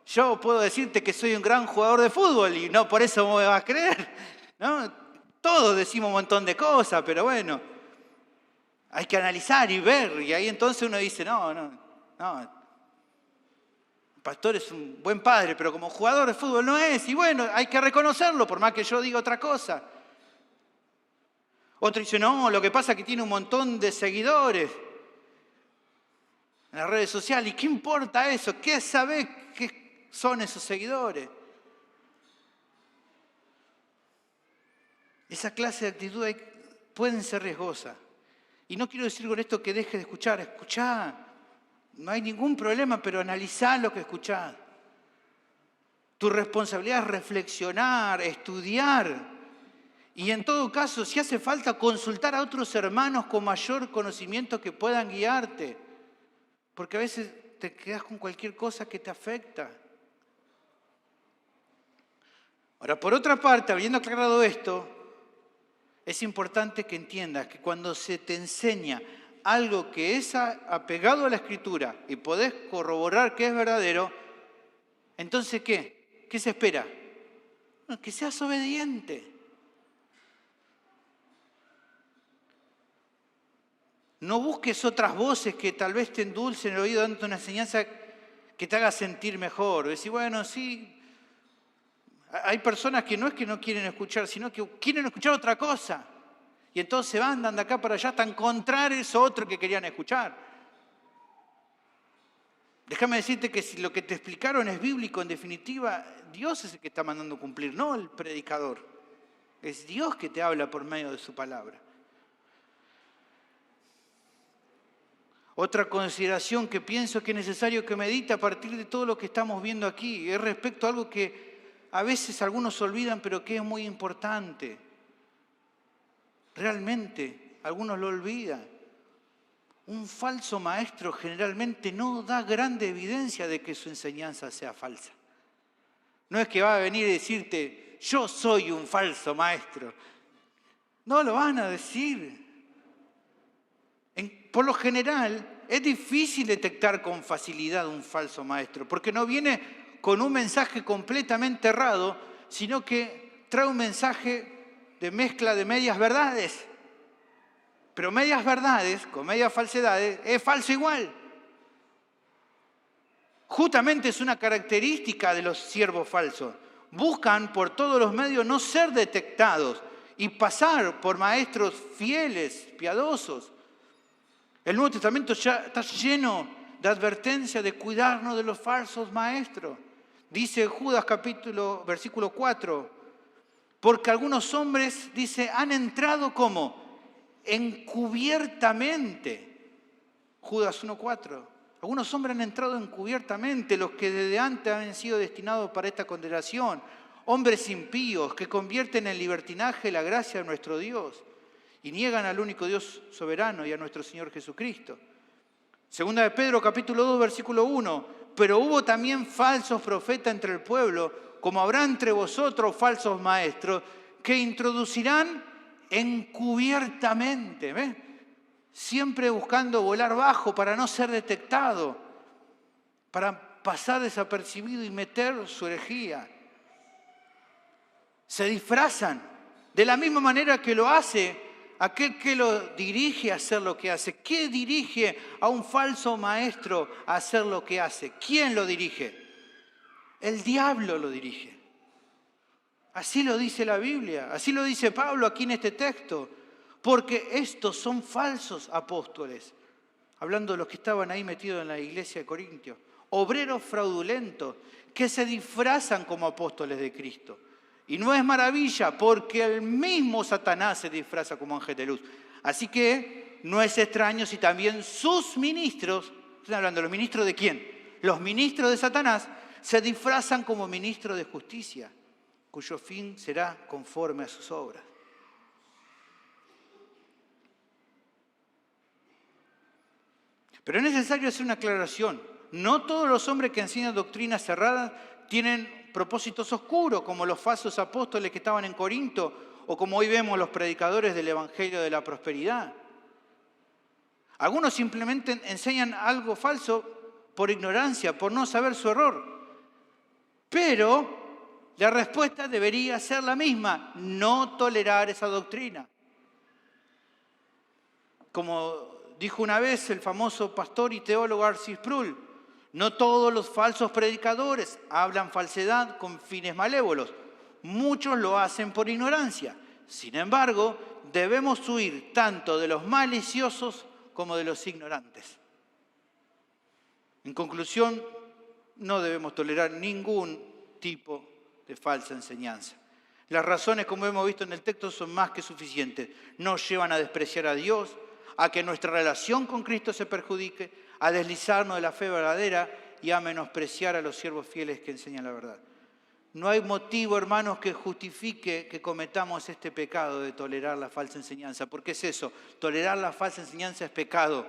Speaker 2: yo puedo decirte que soy un gran jugador de fútbol y no por eso me vas a creer, ¿no? Todos decimos un montón de cosas, pero bueno, hay que analizar y ver. Y ahí entonces uno dice, no. El pastor es un buen padre, pero como jugador de fútbol no es. Y bueno, hay que reconocerlo, por más que yo diga otra cosa. Otro dice, no, lo que pasa es que tiene un montón de seguidores en las redes sociales. ¿Y qué importa eso? ¿Qué sabés qué son esos seguidores? Esa clase de actitudes pueden ser riesgosas. Y no quiero decir con esto que dejes de escuchar. Escuchá. No hay ningún problema, pero analizá lo que escuchás. Tu responsabilidad es reflexionar, estudiar. Y en todo caso, si hace falta, consultar a otros hermanos con mayor conocimiento que puedan guiarte. Porque a veces te quedas con cualquier cosa que te afecta. Ahora, por otra parte, habiendo aclarado esto, es importante que entiendas que cuando se te enseña algo que es apegado a la Escritura y podés corroborar que es verdadero, entonces ¿qué? ¿Qué se espera? No, que seas obediente. No busques otras voces que tal vez te endulcen el oído dándote una enseñanza que te haga sentir mejor. Decir, bueno, sí, hay personas que no es que no quieren escuchar, sino que quieren escuchar otra cosa. Y entonces andan de acá para allá tan contrarios a eso otro que querían escuchar. Déjame decirte que si lo que te explicaron es bíblico, en definitiva, Dios es el que está mandando cumplir, no el predicador. Es Dios que te habla por medio de su palabra. Otra consideración que pienso que es necesario que medite a partir de todo lo que estamos viendo aquí es respecto a algo que a veces algunos olvidan, pero que es muy importante. Realmente, algunos lo olvidan. Un falso maestro generalmente no da grande evidencia de que su enseñanza sea falsa. No es que va a venir y decirte, yo soy un falso maestro. No lo van a decir. Por lo general, es difícil detectar con facilidad un falso maestro, porque no viene con un mensaje completamente errado, sino que trae un mensaje de mezcla de medias verdades. Pero medias verdades con medias falsedades es falso igual. Justamente es una característica de los siervos falsos. Buscan por todos los medios no ser detectados y pasar por maestros fieles, piadosos. El Nuevo Testamento ya está lleno de advertencia de cuidarnos de los falsos maestros. Dice Judas versículo 4, porque algunos hombres, dice, han entrado como encubiertamente. Judas 1:4. Algunos hombres han entrado encubiertamente, los que desde antes han sido destinados para esta condenación. Hombres impíos que convierten en libertinaje la gracia de nuestro Dios y niegan al único Dios soberano y a nuestro Señor Jesucristo. Segunda de Pedro, capítulo 2, versículo 1. Pero hubo también falsos profetas entre el pueblo, como habrá entre vosotros falsos maestros, que introducirán encubiertamente, ¿ves? Siempre buscando volar bajo para no ser detectado, para pasar desapercibido y meter su herejía. Se disfrazan de la misma manera que lo hace aquel que lo dirige a hacer lo que hace. ¿Qué dirige a un falso maestro a hacer lo que hace? ¿Quién lo dirige? El diablo lo dirige. Así lo dice la Biblia, así lo dice Pablo aquí en este texto. Porque estos son falsos apóstoles. Hablando de los que estaban ahí metidos en la iglesia de Corintios. Obreros fraudulentos que se disfrazan como apóstoles de Cristo. Y no es maravilla, porque el mismo Satanás se disfraza como ángel de luz. Así que no es extraño si también sus ministros, ¿están hablando los ministros de quién? Los ministros de Satanás se disfrazan como ministros de justicia, cuyo fin será conforme a sus obras. Pero es necesario hacer una aclaración. No todos los hombres que enseñan doctrinas cerradas tienen propósitos oscuros, como los falsos apóstoles que estaban en Corinto, o como hoy vemos los predicadores del Evangelio de la Prosperidad. Algunos simplemente enseñan algo falso por ignorancia, por no saber su error. Pero la respuesta debería ser la misma: no tolerar esa doctrina. Como dijo una vez el famoso pastor y teólogo R.C. Sproul, no todos los falsos predicadores hablan falsedad con fines malévolos. Muchos lo hacen por ignorancia. Sin embargo, debemos huir tanto de los maliciosos como de los ignorantes. En conclusión, no debemos tolerar ningún tipo de falsa enseñanza. Las razones, como hemos visto en el texto, son más que suficientes. Nos llevan a despreciar a Dios, a que nuestra relación con Cristo se perjudique, a deslizarnos de la fe verdadera y a menospreciar a los siervos fieles que enseñan la verdad. No hay motivo, hermanos, que justifique que cometamos este pecado de tolerar la falsa enseñanza. ¿Por qué es eso? Tolerar la falsa enseñanza es pecado.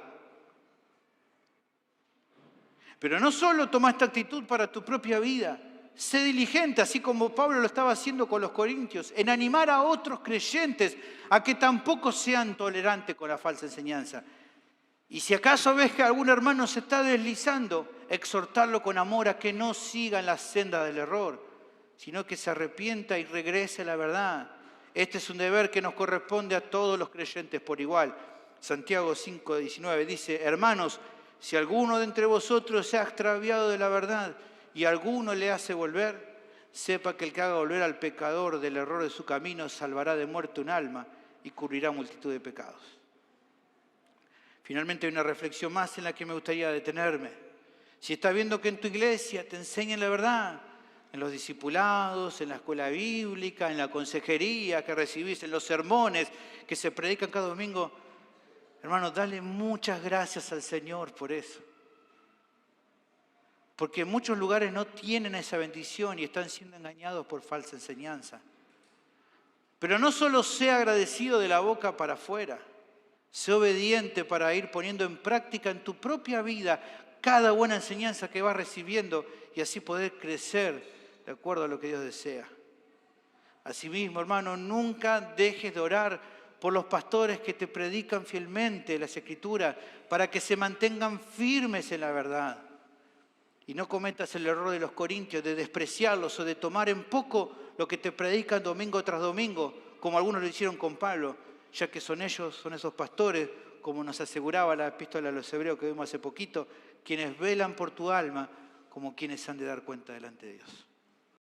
Speaker 2: Pero no solo toma esta actitud para tu propia vida. Sé diligente, así como Pablo lo estaba haciendo con los corintios, en animar a otros creyentes a que tampoco sean tolerantes con la falsa enseñanza. Y si acaso ves que algún hermano se está deslizando, exhortarlo con amor a que no siga en la senda del error, sino que se arrepienta y regrese a la verdad. Este es un deber que nos corresponde a todos los creyentes por igual. Santiago 5:19 dice: hermanos, si alguno de entre vosotros se ha extraviado de la verdad y alguno le hace volver, sepa que el que haga volver al pecador del error de su camino salvará de muerte un alma y cubrirá multitud de pecados. Finalmente hay una reflexión más en la que me gustaría detenerme. Si estás viendo que en tu iglesia te enseñan la verdad, en los discipulados, en la escuela bíblica, en la consejería que recibís, en los sermones que se predican cada domingo, hermanos, dale muchas gracias al Señor por eso. Porque en muchos lugares no tienen esa bendición y están siendo engañados por falsa enseñanza. Pero no solo sea agradecido de la boca para afuera, sé obediente para ir poniendo en práctica en tu propia vida cada buena enseñanza que vas recibiendo y así poder crecer de acuerdo a lo que Dios desea. Asimismo, hermano, nunca dejes de orar por los pastores que te predican fielmente las Escrituras para que se mantengan firmes en la verdad. Y no cometas el error de los corintios de despreciarlos o de tomar en poco lo que te predican domingo tras domingo, como algunos lo hicieron con Pablo, ya que son esos pastores, como nos aseguraba la epístola a los Hebreos que vimos hace poquito, quienes velan por tu alma como quienes han de dar cuenta delante de Dios.